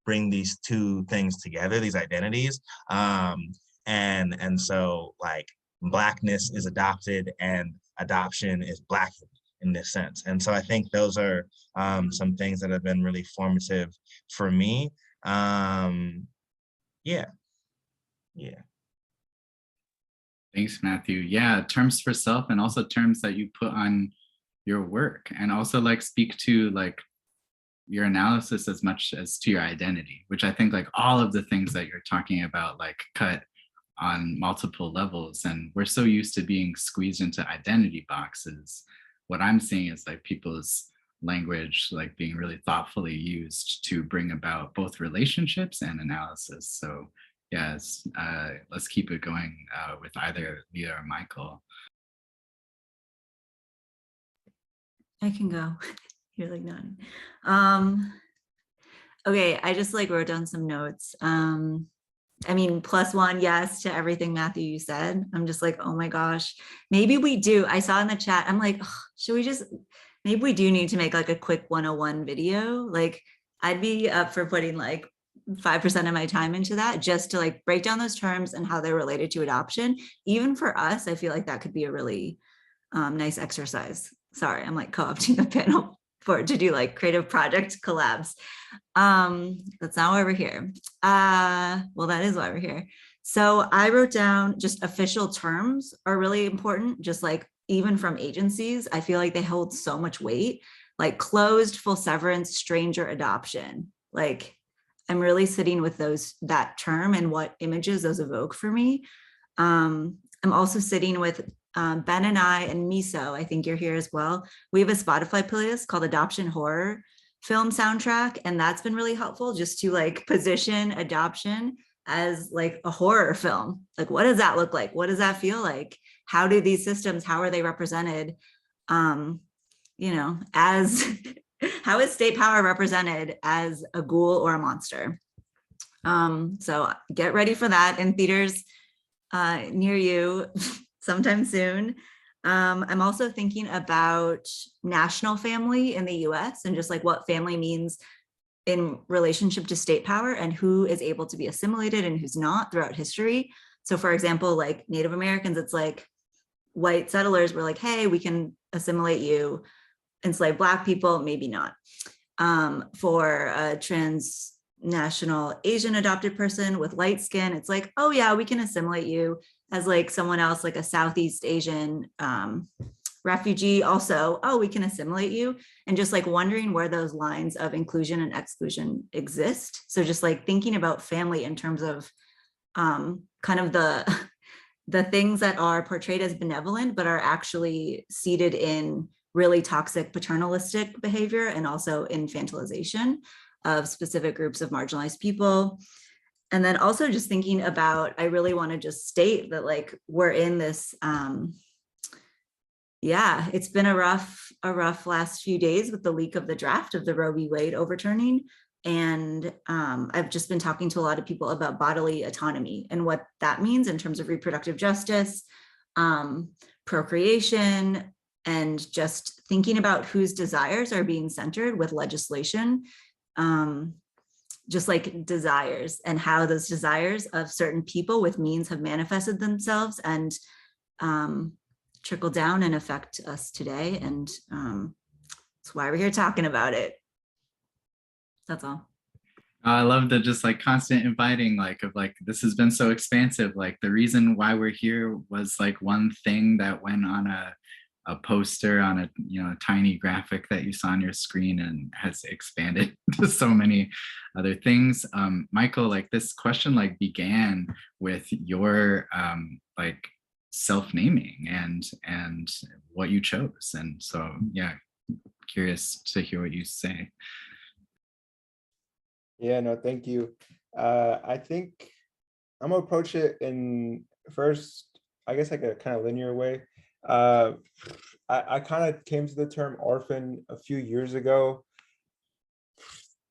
bring these two things together, these identities. And so like Blackness is adopted and adoption is Black in this sense. And so I think those are some things that have been really formative for me. Yeah. Thanks, Matthew. Yeah, terms for self, and also terms that you put on your work, and also like speak to like your analysis as much as to your identity, which I think like all of the things that you're talking about like cut on multiple levels, and we're so used to being squeezed into identity boxes. What I'm seeing is like people's language like being really thoughtfully used to bring about both relationships and analysis. So yes, let's keep it going with either Leah or Michael. I can go. You're like none. Okay, I just like wrote down some notes. I mean, +1, yes, to everything Matthew you said. I'm just like, oh my gosh, maybe we do. I saw in the chat, I'm like, oh, should we just, maybe we do need to make like a quick 101 video. Like I'd be up for putting like 5% of my time into that, just to like break down those terms and how they're related to adoption. Even for us, I feel like that could be a really nice exercise. Sorry, I'm like co-opting the panel to do like creative project collabs. That's not why we're here. Well, that is why we're here. So I wrote down just official terms are really important, just like even from agencies. I feel like they hold so much weight, like closed, full severance, stranger adoption. Like I'm really sitting with that term and what images those evoke for me. I'm also sitting with Ben and I and Miso, I think you're here as well. We have a Spotify playlist called Adoption Horror Film Soundtrack, and that's been really helpful just to like position adoption as like a horror film. Like, what does that look like? What does that feel like? How do these systems, how are they represented? You know, as how is state power represented as a ghoul or a monster? So get ready for that in theaters near you sometime soon. I'm also thinking about national family in the US and just like what family means in relationship to state power and who is able to be assimilated and who's not throughout history. So for example, like Native Americans, it's like white settlers were like, hey, we can assimilate you. Enslaved Black people, maybe not. For a transnational Asian adopted person with light skin, it's like, oh yeah, we can assimilate you. As like someone else, like a Southeast Asian refugee also, oh, we can assimilate you. And just like wondering where those lines of inclusion and exclusion exist. So just like thinking about family in terms of kind of the things that are portrayed as benevolent, but are actually seated in really toxic paternalistic behavior and also infantilization of specific groups of marginalized people. And then also just thinking about, I really want to just state that like we're in this, yeah, it's been a rough last few days with the leak of the draft of the Roe v. Wade overturning. And I've just been talking to a lot of people about bodily autonomy and what that means in terms of reproductive justice, procreation, and just thinking about whose desires are being centered with legislation. Just like desires and how those desires of certain people with means have manifested themselves and trickle down and affect us today. And that's why we're here talking about it. That's all. I love the just like constant inviting, like of like, this has been so expansive. Like the reason why we're here was like one thing that went on a poster on a, you know, a tiny graphic that you saw on your screen and has expanded to so many other things. Michael, like this question like began with your like self-naming and what you chose. And so, yeah, curious to hear what you say. Yeah, no, thank you. I think I'm gonna approach it in first, I guess like a kind of linear way. I kind of came to the term orphan a few years ago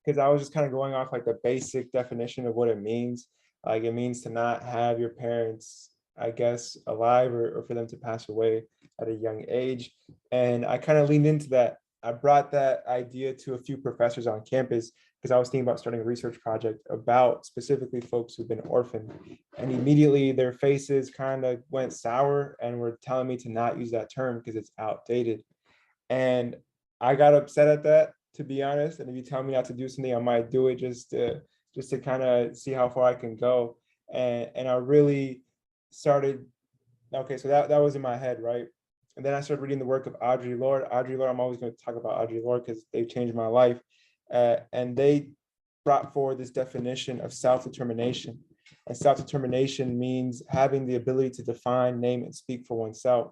because I was just kind of going off like the basic definition of what it means. Like it means to not have your parents, I guess, alive or for them to pass away at a young age. And I kind of leaned into that. I brought that idea to a few professors on campus because I was thinking about starting a research project about specifically folks who've been orphaned. And immediately their faces kind of went sour and were telling me to not use that term because it's outdated. And I got upset at that, to be honest. And if you tell me not to do something, I might do it just to kind of see how far I can go. And I really started, okay, so that was in my head, right? And then I started reading the work of Audre Lorde. Audre Lorde, I'm always going to talk about Audre Lorde because they've changed my life. And they brought forward this definition of self-determination. And self-determination means having the ability to define, name, and speak for oneself.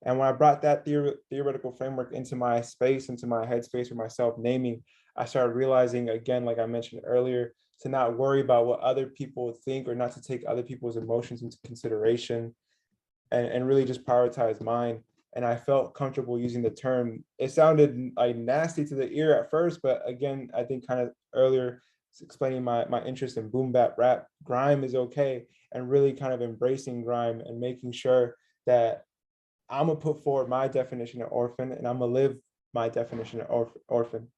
And when I brought that theoretical framework into my space, into my headspace for myself naming, I started realizing, again, like I mentioned earlier, to not worry about what other people think or not to take other people's emotions into consideration and really just prioritize mine. And I felt comfortable using the term. It sounded like nasty to the ear at first, but again, I think kind of earlier explaining my interest in boom bap rap, grime is okay, and really kind of embracing grime and making sure that I'm gonna put forward my definition of orphan and I'm gonna live my definition of orphan.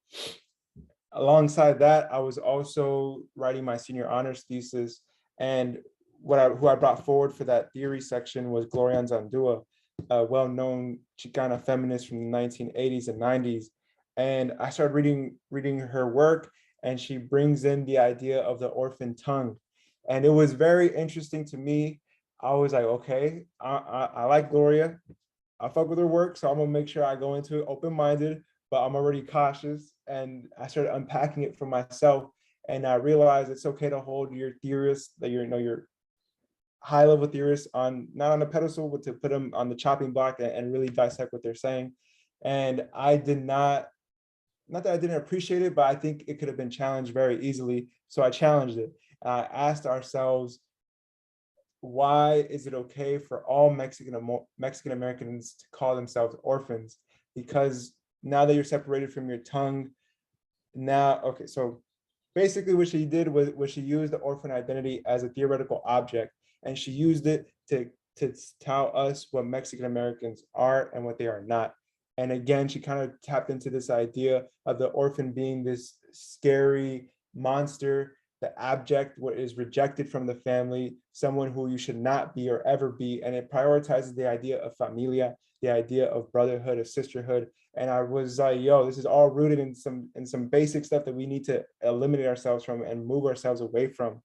Alongside that, I was also writing my senior honors thesis, and who I brought forward for that theory section was Gloria Anzaldúa, a well-known Chicana feminist from the 1980s and 90s. And I started reading her work, and she brings in the idea of the orphan tongue. And it was very interesting to me. I was like, okay, I like Gloria. I fuck with her work, so I'm gonna make sure I go into it open-minded, but I'm already cautious. And I started unpacking it for myself. And I realized it's okay to hold your theorists, that your high-level theorists on, not on a pedestal, but to put them on the chopping block and really dissect what they're saying. And I did not that I didn't appreciate it, but I think it could have been challenged very easily. So I challenged it. I asked ourselves, why is it okay for all Mexican Americans to call themselves orphans? Because now that you're separated from your tongue, now, okay, so basically what she did was she used the orphan identity as a theoretical object, and she used it to tell us what Mexican Americans are and what they are not. And again, she kind of tapped into this idea of the orphan being this scary monster, the abject, what is rejected from the family, someone who you should not be or ever be. And it prioritizes the idea of familia, the idea of brotherhood, of sisterhood. And I was like, yo, this is all rooted in some basic stuff that we need to eliminate ourselves from and move ourselves away from.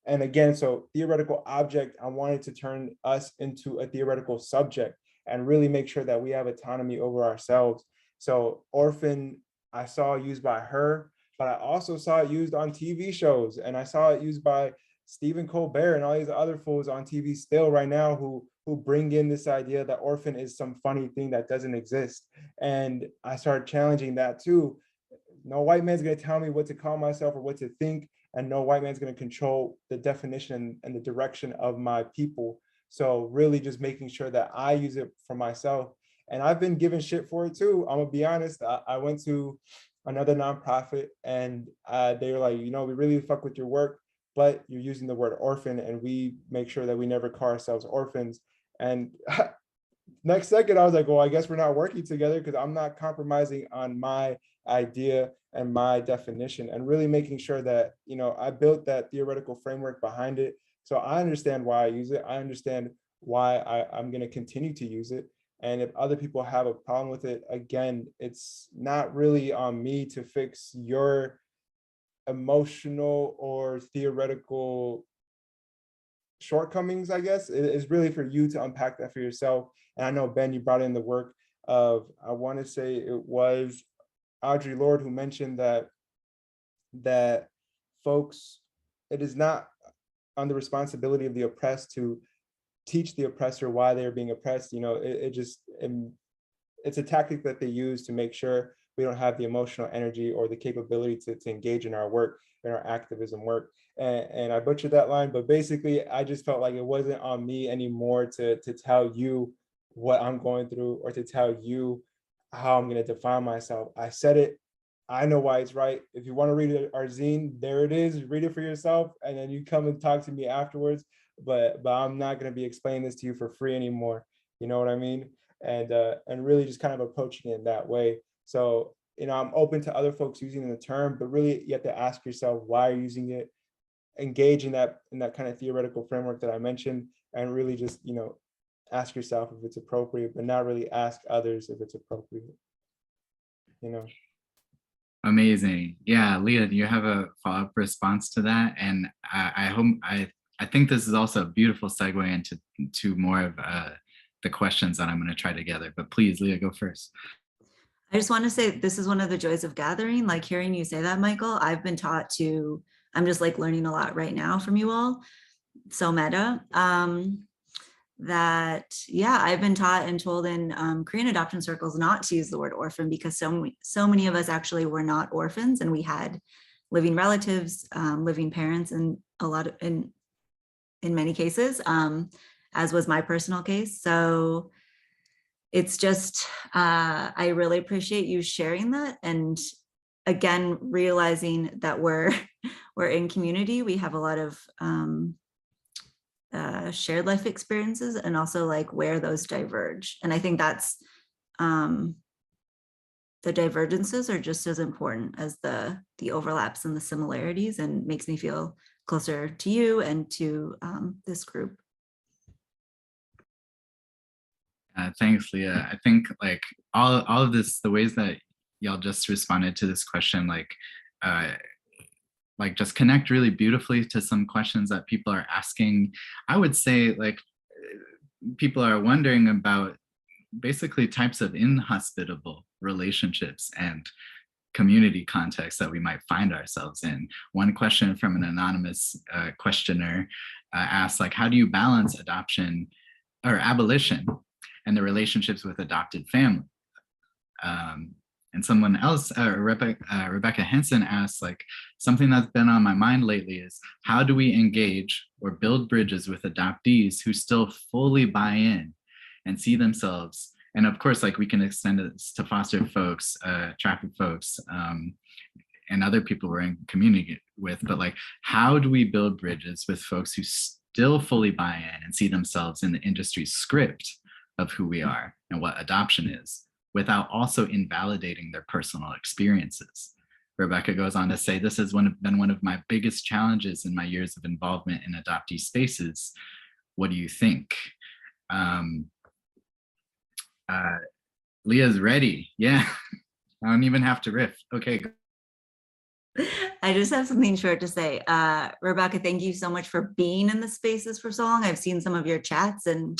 And again, so theoretical object, I wanted to turn us into a theoretical subject and really make sure that we have autonomy over ourselves. So orphan, I saw used by her, but I also saw it used on TV shows, and I saw it used by Stephen Colbert and all these other fools on TV still right now who bring in this idea that orphan is some funny thing that doesn't exist. And I started challenging that too. No white man's gonna tell me what to call myself or what to think, and no white man's gonna control the definition and the direction of my people. So really just making sure that I use it for myself. And I've been given shit for it too. I'm gonna be honest. I went to another nonprofit and they were like, you know, we really fuck with your work, but you're using the word orphan, and we make sure that we never call ourselves orphans. And next second, I was like, well, I guess we're not working together because I'm not compromising on my idea and my definition, and really making sure that, you know, I built that theoretical framework behind it. So I understand why I use it. I understand why I'm going to continue to use it. And if other people have a problem with it, again, it's not really on me to fix your emotional or theoretical shortcomings, I guess. It's really for you to unpack that for yourself. And I know, Ben, you brought in the work of, I want to say it was Audre Lorde who mentioned that folks, it is not on the responsibility of the oppressed to teach the oppressor why they're being oppressed. You know, it's a tactic that they use to make sure we don't have the emotional energy or the capability to engage in our work, in our activism work. And I butchered that line, but basically I just felt like it wasn't on me anymore to tell you what I'm going through or to tell you how I'm going to define myself. I said it. I know why it's right. If you want to read our zine, there it is. Read it for yourself, and then you come and talk to me afterwards. But I'm not going to be explaining this to you for free anymore. You know what I mean? And really just kind of approaching it in that way. So, you know, I'm open to other folks using the term, but really you have to ask yourself why you're using it, engage in that kind of theoretical framework that I mentioned, and really just, you know, ask yourself if it's appropriate, but not really ask others if it's appropriate, you know. Amazing. Yeah, Leah, do you have a follow-up response to that? And I think this is also a beautiful segue into more of the questions that I'm going to try together. But please, Leah, go first. I just want to say this is one of the joys of gathering. Like hearing you say that, Michael, I've been taught to, I'm just like learning a lot right now from you all. So meta. That, yeah, I've been taught and told in Korean adoption circles not to use the word orphan because so many of us actually were not orphans, and we had living relatives, living parents, and a lot of, in many cases, as was my personal case. So it's just, I really appreciate you sharing that. And again, realizing that we're in community, we have a lot of shared life experiences, and also like where those diverge. And I think that's the divergences are just as important as the overlaps and the similarities, and makes me feel closer to you and to this group. Thanks, Leah. I think like all of this, the ways that y'all just responded to this question, like just connect really beautifully to some questions that people are asking. I would say like people are wondering about basically types of inhospitable relationships and community contexts that we might find ourselves in. One question from an anonymous questioner asked, like, how do you balance adoption or abolition and the relationships with adopted family? And someone else, Rebecca Henson asked, like, something that's been on my mind lately is how do we engage or build bridges with adoptees who still fully buy in and see themselves? And of course, like we can extend this to foster folks, trafficked folks, and other people we're in community with, but like, how do we build bridges with folks who still fully buy in and see themselves in the industry script of who we are and what adoption is, without also invalidating their personal experiences? Rebecca goes on to say, this has been one of my biggest challenges in my years of involvement in adoptee spaces. What do you think? Leah's ready. Yeah, I don't even have to riff. Okay. I just have something short to say. Rebecca, thank you so much for being in the spaces for so long. I've seen some of your chats, and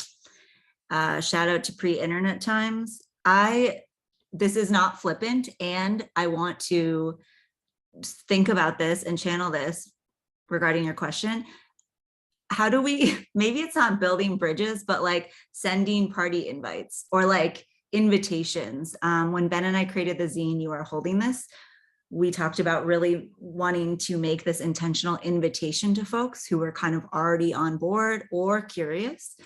shout out to pre-internet times. This is not flippant, and I want to think about this and channel this regarding your question. How do we, maybe it's not building bridges, but like sending party invites or like invitations. When Ben and I created the zine, You Are Holding This, we talked about really wanting to make this intentional invitation to folks who were kind of already on board or curious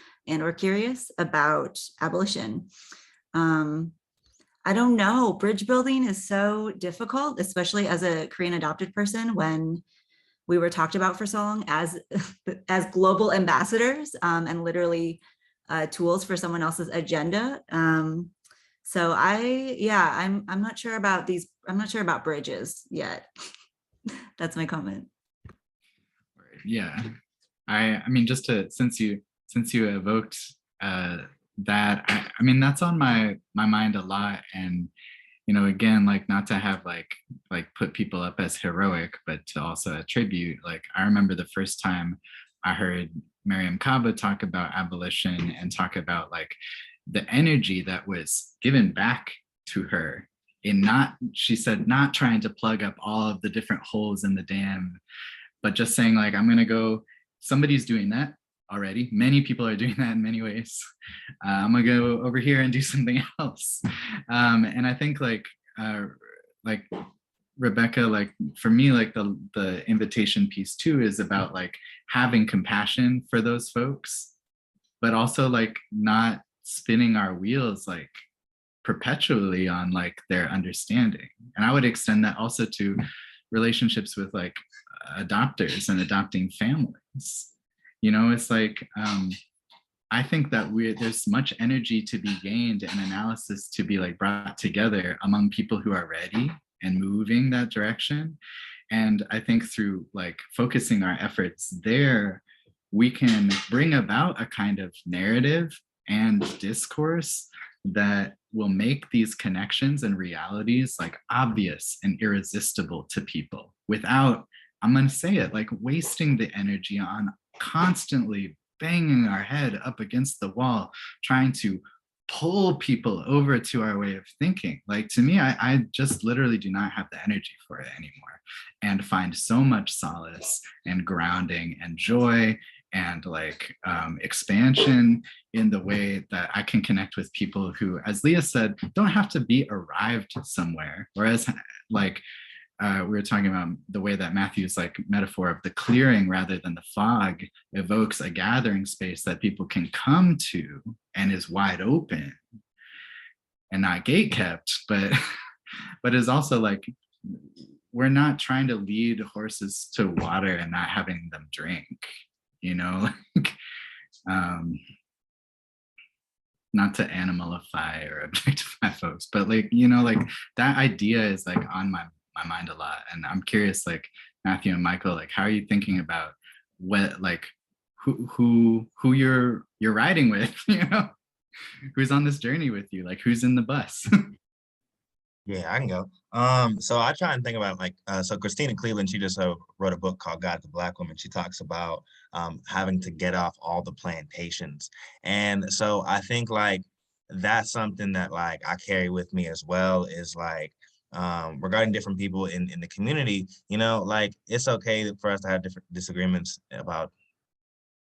about abolition. I don't know, bridge building is so difficult, especially as a Korean adopted person, when we were talked about for so long as global ambassadors and literally tools for someone else's agenda. So I'm not sure about these. I'm not sure about bridges yet. That's my comment. Yeah, I mean, just to since you evoked that I mean, that's on my mind a lot. And again, like, not to have like put people up as heroic, but to also attribute, like, I remember the first time I heard Miriam Kaba talk about abolition and talk about like the energy that was given back to her in she said, not trying to plug up all of the different holes in the dam, but just saying like, I'm gonna go, somebody's doing that already. Many people are doing that in many ways. I'm gonna go over here and do something else. And I think like Rebecca, like for me, like the invitation piece too is about like having compassion for those folks, but also like not spinning our wheels like perpetually on like their understanding. And I would extend that also to relationships with like adopters and adopting families. It's like I think that there's much energy to be gained and analysis to be like brought together among people who are ready and moving that direction. And I think through like focusing our efforts there, we can bring about a kind of narrative and discourse that will make these connections and realities like obvious and irresistible to people without, I'm going to say it, like wasting the energy on constantly banging our head up against the wall, trying to pull people over to our way of thinking. Like, to me, I just literally do not have the energy for it anymore, and find so much solace and grounding and joy and like expansion in the way that I can connect with people who, as Leah said, don't have to be arrived somewhere. Whereas like we were talking about the way that Matthew's like metaphor of the clearing rather than the fog evokes a gathering space that people can come to and is wide open and not gate kept, but is also like, we're not trying to lead horses to water and not having them drink, like, not to animalify or objectify folks, but like, like that idea is like on my mind a lot. And I'm curious, like Matthew and Michael, like how are you thinking about what, like who you're riding with, who's on this journey with you, like who's in the bus? Yeah, I can go. So I try and think about like, so Christina Cleveland, she just wrote a book called God the Black Woman. She talks about having to get off all the plantations. And so I think like that's something that like I carry with me as well, is like regarding different people in the community, like it's okay for us to have different disagreements about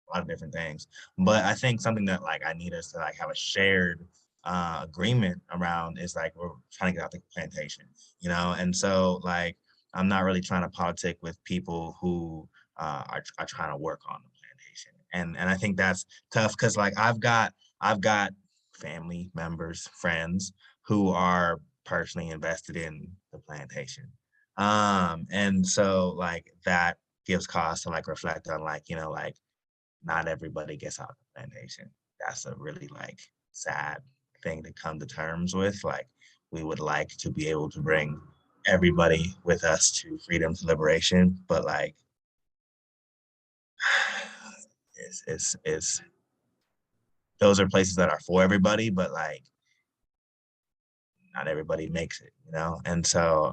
a lot of different things. But I think something that like I need us to like have a shared agreement around is like we're trying to get out the plantation, and so like I'm not really trying to politic with people who are trying to work on the plantation. And I think that's tough because like I've got family members, friends who are personally invested in the plantation. And so like that gives cause to like reflect on like, like not everybody gets out of the plantation. That's a really like sad thing to come to terms with. Like we would like to be able to bring everybody with us to freedom to liberation, but like it's those are places that are for everybody, but like not everybody makes it, And so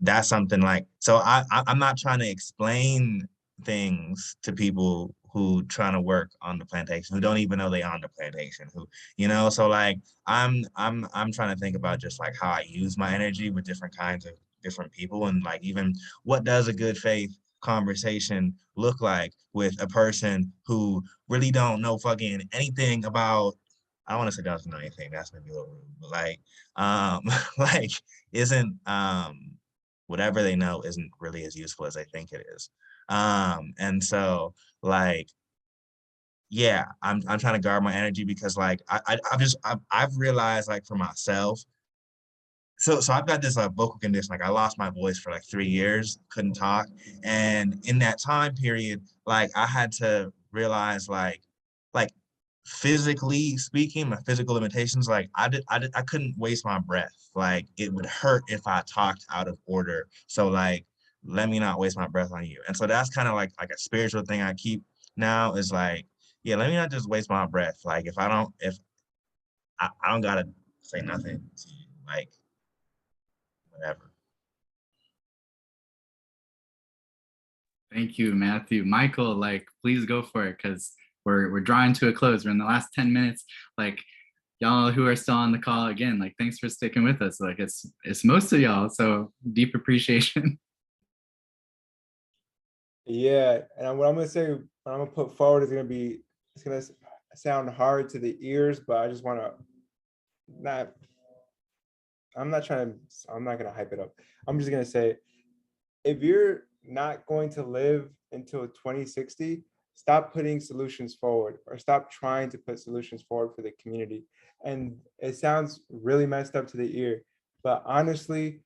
that's something like, so I'm not trying to explain things to people who trying to work on the plantation, who don't even know they on the plantation, who, so like I'm trying to think about just like how I use my energy with different kinds of different people, and like even what does a good faith conversation look like with a person who really don't know fucking anything about, I don't want to say doesn't know anything, that's maybe a little rude, but like like isn't whatever they know isn't really as useful as they think it is. And so like, yeah, I'm trying to guard my energy because like I've realized like for myself, so I've got this vocal condition. Like I lost my voice for like 3 years, couldn't talk, and in that time period, like I had to realize like physically speaking, my physical limitations, like I couldn't waste my breath. Like it would hurt if I talked out of order. So like, let me not waste my breath on you. And so that's kind of like a spiritual thing I keep now, is like, yeah, let me not just waste my breath. Like if I don't gotta say nothing to you, like whatever. Thank you, Matthew. Michael, like, please go for it, because we're drawing to a close. We're in the last 10 minutes. Like, y'all who are still on the call, again, like, thanks for sticking with us. Like, it's most of y'all, so deep appreciation. Yeah, and what I'm gonna say, what I'm gonna put forward is it's gonna sound hard to the ears, but I just want to not. I'm not trying to. I'm not gonna hype it up. I'm just gonna say, if you're not going to live until 2060, stop putting solutions forward, or stop trying to put solutions forward for the community. And it sounds really messed up to the ear, but honestly,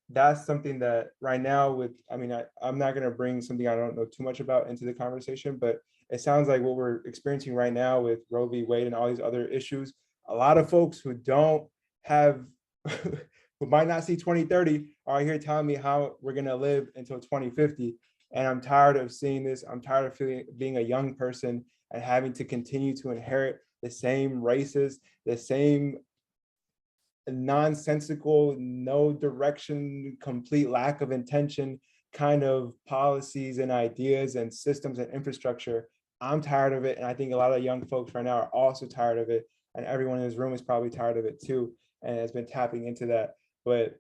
that's something that right now I'm not going to bring something I don't know too much about into the conversation, but it sounds like what we're experiencing right now with Roe v. Wade and all these other issues, a lot of folks who don't have, who might not see 2030 are here telling me how we're going to live until 2050. And I'm tired of seeing this. I'm tired of being a young person and having to continue to inherit the same races, the same nonsensical, no direction, complete lack of intention kind of policies and ideas and systems and infrastructure. I'm tired of it. And I think a lot of young folks right now are also tired of it. And everyone in this room is probably tired of it too, and has been tapping into that. But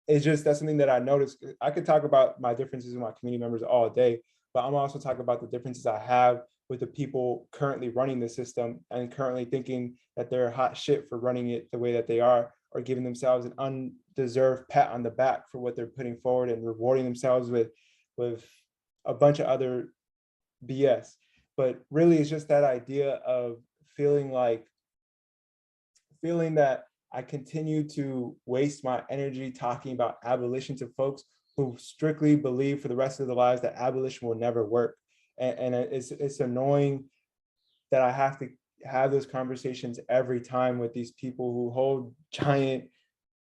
it's just, that's something that I noticed. I could talk about my differences with my community members all day, but I'm also talking about the differences I have with the people currently running the system and currently thinking that they're hot shit for running it the way that they are, or giving themselves an undeserved pat on the back for what they're putting forward and rewarding themselves with a bunch of other BS. But really, it's just that idea of feeling that I continue to waste my energy talking about abolition to folks who strictly believe for the rest of their lives that abolition will never work. And it's annoying that I have to have those conversations every time with these people who hold giant,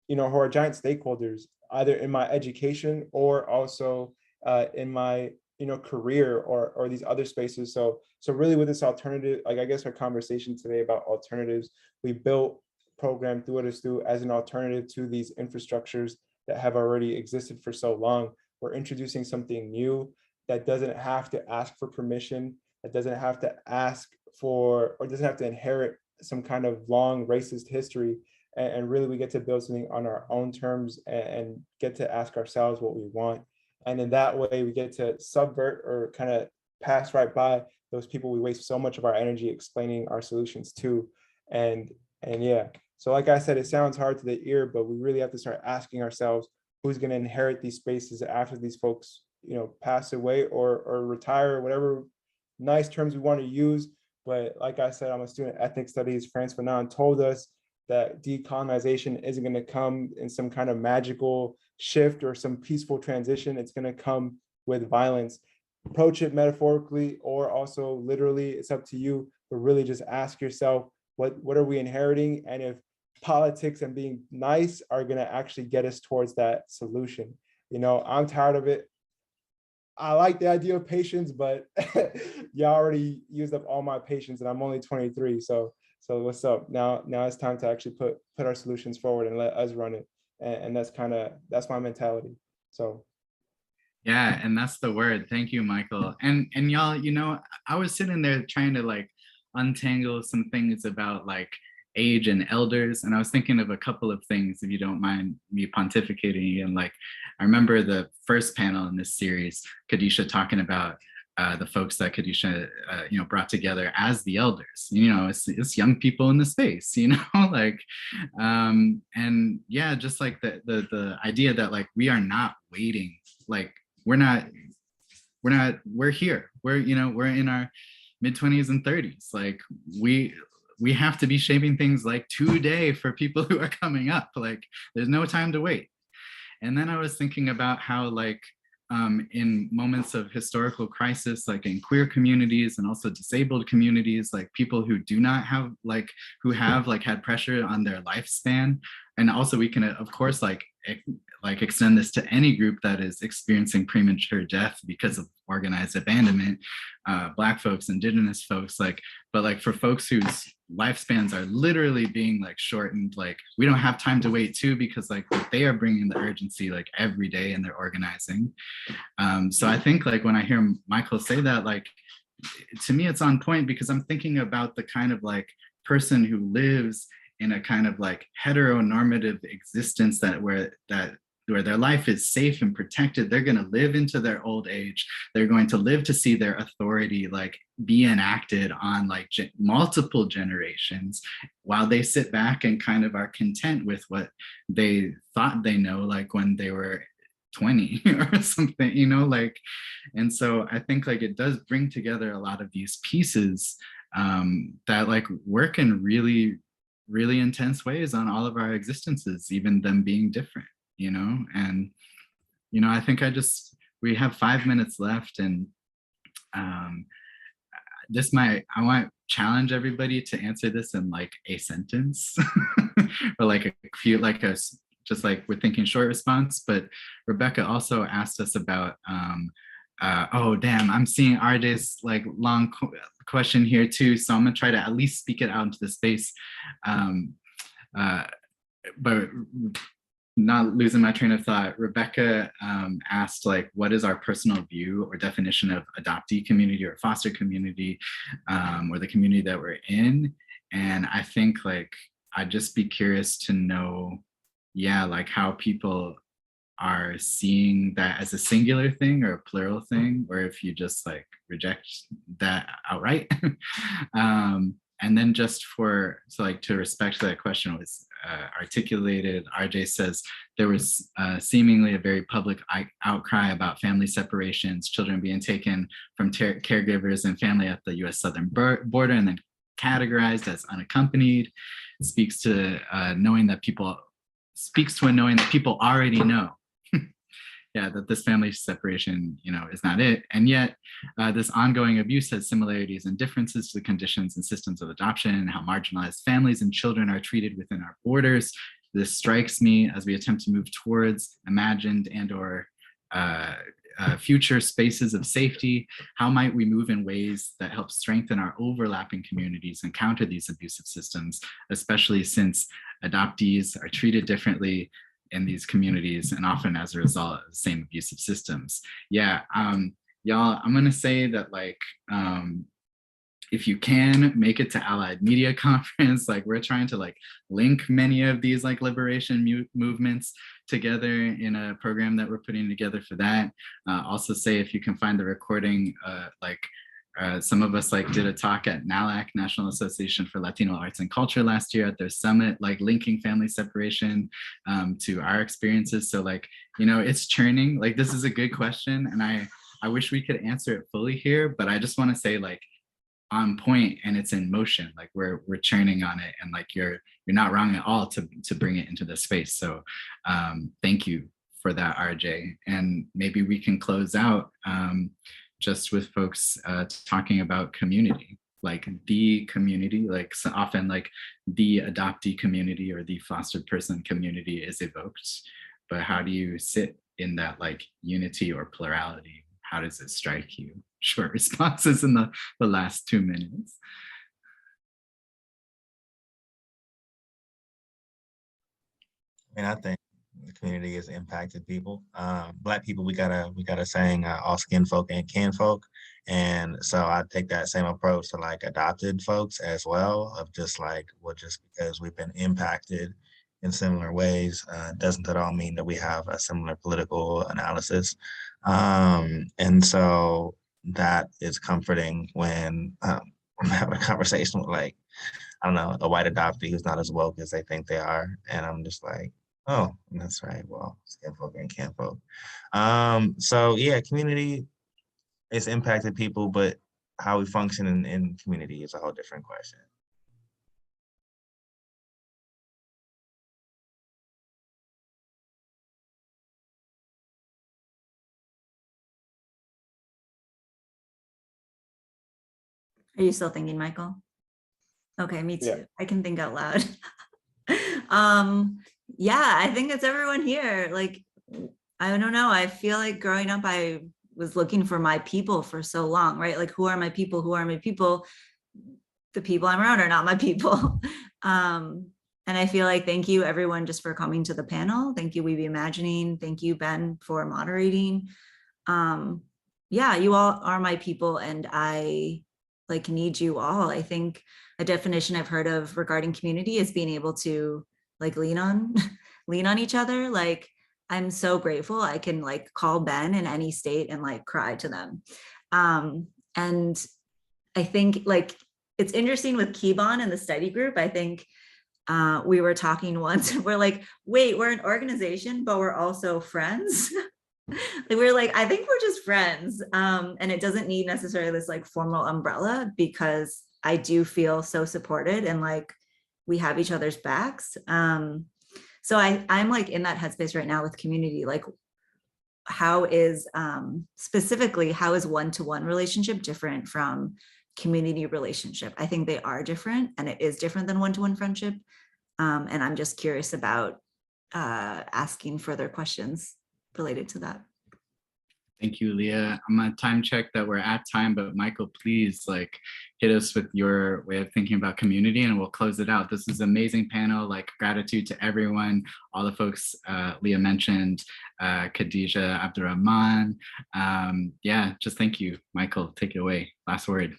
who are giant stakeholders, either in my education or also in my career or these other spaces. So really with this alternative, like I guess our conversation today about alternatives, we built program through what is through as an alternative to these infrastructures that have already existed for so long. We're introducing something new that doesn't have to ask for permission, that doesn't have to ask for, or doesn't have to inherit some kind of long racist history. And really we get to build something on our own terms and get to ask ourselves what we want. And in that way, we get to subvert or kind of pass right by those people we waste so much of our energy explaining our solutions to. And yeah, so like I said, it sounds hard to the ear, but we really have to start asking ourselves who's going to inherit these spaces after these folks, pass away or retire, or whatever nice terms we want to use. But like I said, I'm a student of ethnic studies. Frantz Fanon told us that decolonization isn't going to come in some kind of magical shift or some peaceful transition. It's going to come with violence. Approach it metaphorically or also literally, it's up to you, but really just ask yourself, what are we inheriting? And if politics and being nice are going to actually get us towards that solution. I'm tired of it. I like the idea of patience, but you already used up all my patience and I'm only 23. So what's up? Now it's time to actually put our solutions forward and let us run it. And that's my mentality. So. Yeah, and that's the word. Thank you, Michael. And y'all, I was sitting there trying to like untangle some things about like age and elders, and I was thinking of a couple of things, if you don't mind me pontificating. And like, I remember the first panel in this series, Kadisha talking about the folks that Kadisha, brought together as the elders. It's young people in the space, like, and yeah, just like the idea that like we are not waiting, like we're here. We're in our mid-20s and 30s. Like we have to be shaping things like today for people who are coming up. Like there's no time to wait. And then I was thinking about how like in moments of historical crisis, like in queer communities and also disabled communities, like people who do not have who have had pressure on their lifespan. And also we can, of course, like extend this to any group that is experiencing premature death because of organized abandonment, Black folks, Indigenous folks, like, but like for folks whose lifespans are literally being like shortened, like we don't have time to wait too, because like they are bringing the urgency like every day and they're organizing. So I think like when I hear Michael say that, like, to me it's on point, because I'm thinking about the kind of like person who lives in a kind of like heteronormative existence where their life is safe and protected. They're going to live into their old age. They're going to live to see their authority like be enacted on like multiple generations, while they sit back and kind of are content with what they thought they know, like when they were 20 or something, you know, like. And so I think like it does bring together a lot of these pieces that like work in really, really intense ways on all of our existences, even them being different, you know. And, you know, I think we have 5 minutes left, and I want to challenge everybody to answer this in like a sentence or like a few, like just like we're thinking short response. But Rebecca also asked us about, oh damn, I'm seeing RJ's like long question here too, so I'm gonna try to at least speak it out into the space, but not losing my train of thought. Rebecca asked like, what is our personal view or definition of adoptee community or foster community, or the community that we're in? And I think like I'd just be curious to know, yeah, like how people are seeing that as a singular thing or a plural thing, or if you just like reject that outright. And then just to respect that question was articulated, RJ says there was seemingly a very public outcry about family separations, children being taken from caregivers and family at the US southern border and then categorized as unaccompanied. It speaks to a knowing that people already know. Yeah, that this family separation, you know, is not it. And yet this ongoing abuse has similarities and differences to the conditions and systems of adoption and how marginalized families and children are treated within our borders. This strikes me as we attempt to move towards imagined and or future spaces of safety. How might we move in ways that help strengthen our overlapping communities and counter these abusive systems, especially since adoptees are treated differently in these communities and often as a result of the same abusive systems? Yeah, y'all, I'm gonna say that like, if you can make it to Allied Media Conference, like we're trying to like link many of these like liberation movements together in a program that we're putting together for that. Also say if you can find the recording, some of us like did a talk at NALAC, National Association for Latino Arts and Culture, last year at their summit, like linking family separation to our experiences. So like, you know, it's churning. Like this is a good question, and I wish we could answer it fully here, but I just want to say like on point, and it's in motion. Like we're churning on it, and like you're not wrong at all to bring it into the space. So thank you for that, RJ. And maybe we can close out just with folks talking about community, like the community, like so often like the adoptee community or the fostered person community is evoked, but how do you sit in that like unity or plurality? How does it strike you? Short responses in the last 2 minutes. I mean, I think the community has impacted people. Black people, we got a saying, all skin folk and kin folk. And so I take that same approach to like adopted folks as well, of just like, well, just because we've been impacted in similar ways, doesn't at all mean that we have a similar political analysis. And so that is comforting when I'm having a conversation with like, I don't know, a white adoptee who's not as woke as they think they are. And I'm just like, oh, that's right. Well, skin folk and kin folk. So yeah, community, it's impacted people, but how we function in community is a whole different question. Are you still thinking, Michael? Okay, me too. Yeah. I can think out loud. Yeah, I think it's everyone here. Like I don't know. I feel like growing up, I was looking for my people for so long, right? Like, who are my people? Who are my people? The people I'm around are not my people. And I feel like, thank you everyone just for coming to the panel. Thank you, We Be Imagining. Thank you, Ben, for moderating. Yeah, you all are my people, and I like need you all. I think a definition I've heard of regarding community is being able to like lean on each other. Like, I'm so grateful I can like call Ben in any state and like cry to them. And I think like it's interesting with Kibon and the study group. I think we were talking once and we're like, wait, we're an organization, but we're also friends. We're like, I think we're just friends. And it doesn't need necessarily this like formal umbrella, because I do feel so supported and like we have each other's backs. So I'm like in that headspace right now with community. Like, how is specifically, how is one-to-one relationship different from community relationship? I think they are different, and it is different than one-to-one friendship. And I'm just curious about asking further questions related to that. Thank you, Leah. I'm gonna time check that we're at time, but Michael, please like hit us with your way of thinking about community and we'll close it out. This is an amazing panel, like gratitude to everyone, all the folks Leah mentioned, Khadija, Abdurrahman. Yeah, just thank you. Michael, take it away. Last word.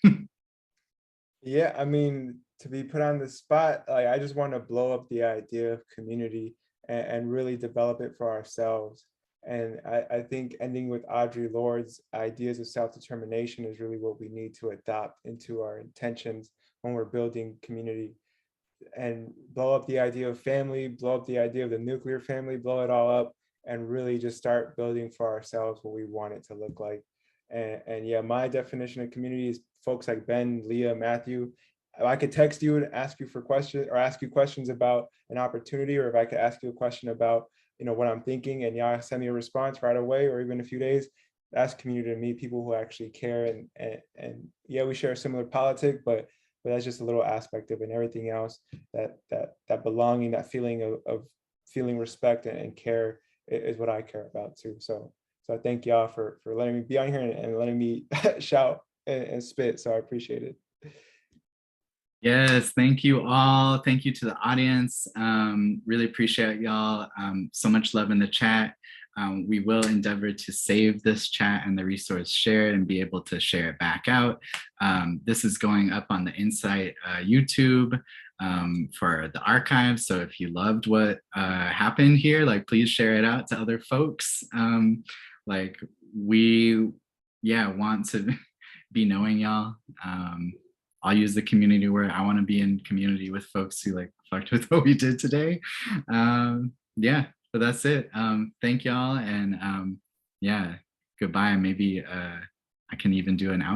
Yeah, I mean, to be put on the spot, like I just want to blow up the idea of community and really develop it for ourselves. And I think ending with Audre Lorde's ideas of self-determination is really what we need to adopt into our intentions when we're building community, and blow up the idea of family, blow up the idea of the nuclear family, blow it all up, and really just start building for ourselves what we want it to look like. And yeah, my definition of community is folks like Ben, Leah, Matthew. I could text you and ask you for questions, or ask you questions about an opportunity, or if I could ask you a question about, you know, what I'm thinking, and y'all send me a response right away, or even a few days. That's community to me, people who actually care. And yeah, we share a similar politic, but that's just a little aspect of it. And everything else, that belonging, that feeling of feeling respect and care is what I care about too. So I thank y'all for letting me be on here and letting me shout and spit. So I appreciate it. Yes, thank you all. Thank you to the audience. Really appreciate y'all. So much love in the chat. We will endeavor to save this chat and the resource shared and be able to share it back out. This is going up on the Insight YouTube for the archive. So if you loved what happened here, like please share it out to other folks. Like we, want to be knowing y'all. I'll use the community word. I want to be in community with folks who like fucked with what we did today. But that's it. Thank y'all, and goodbye. Maybe I can even do an outro.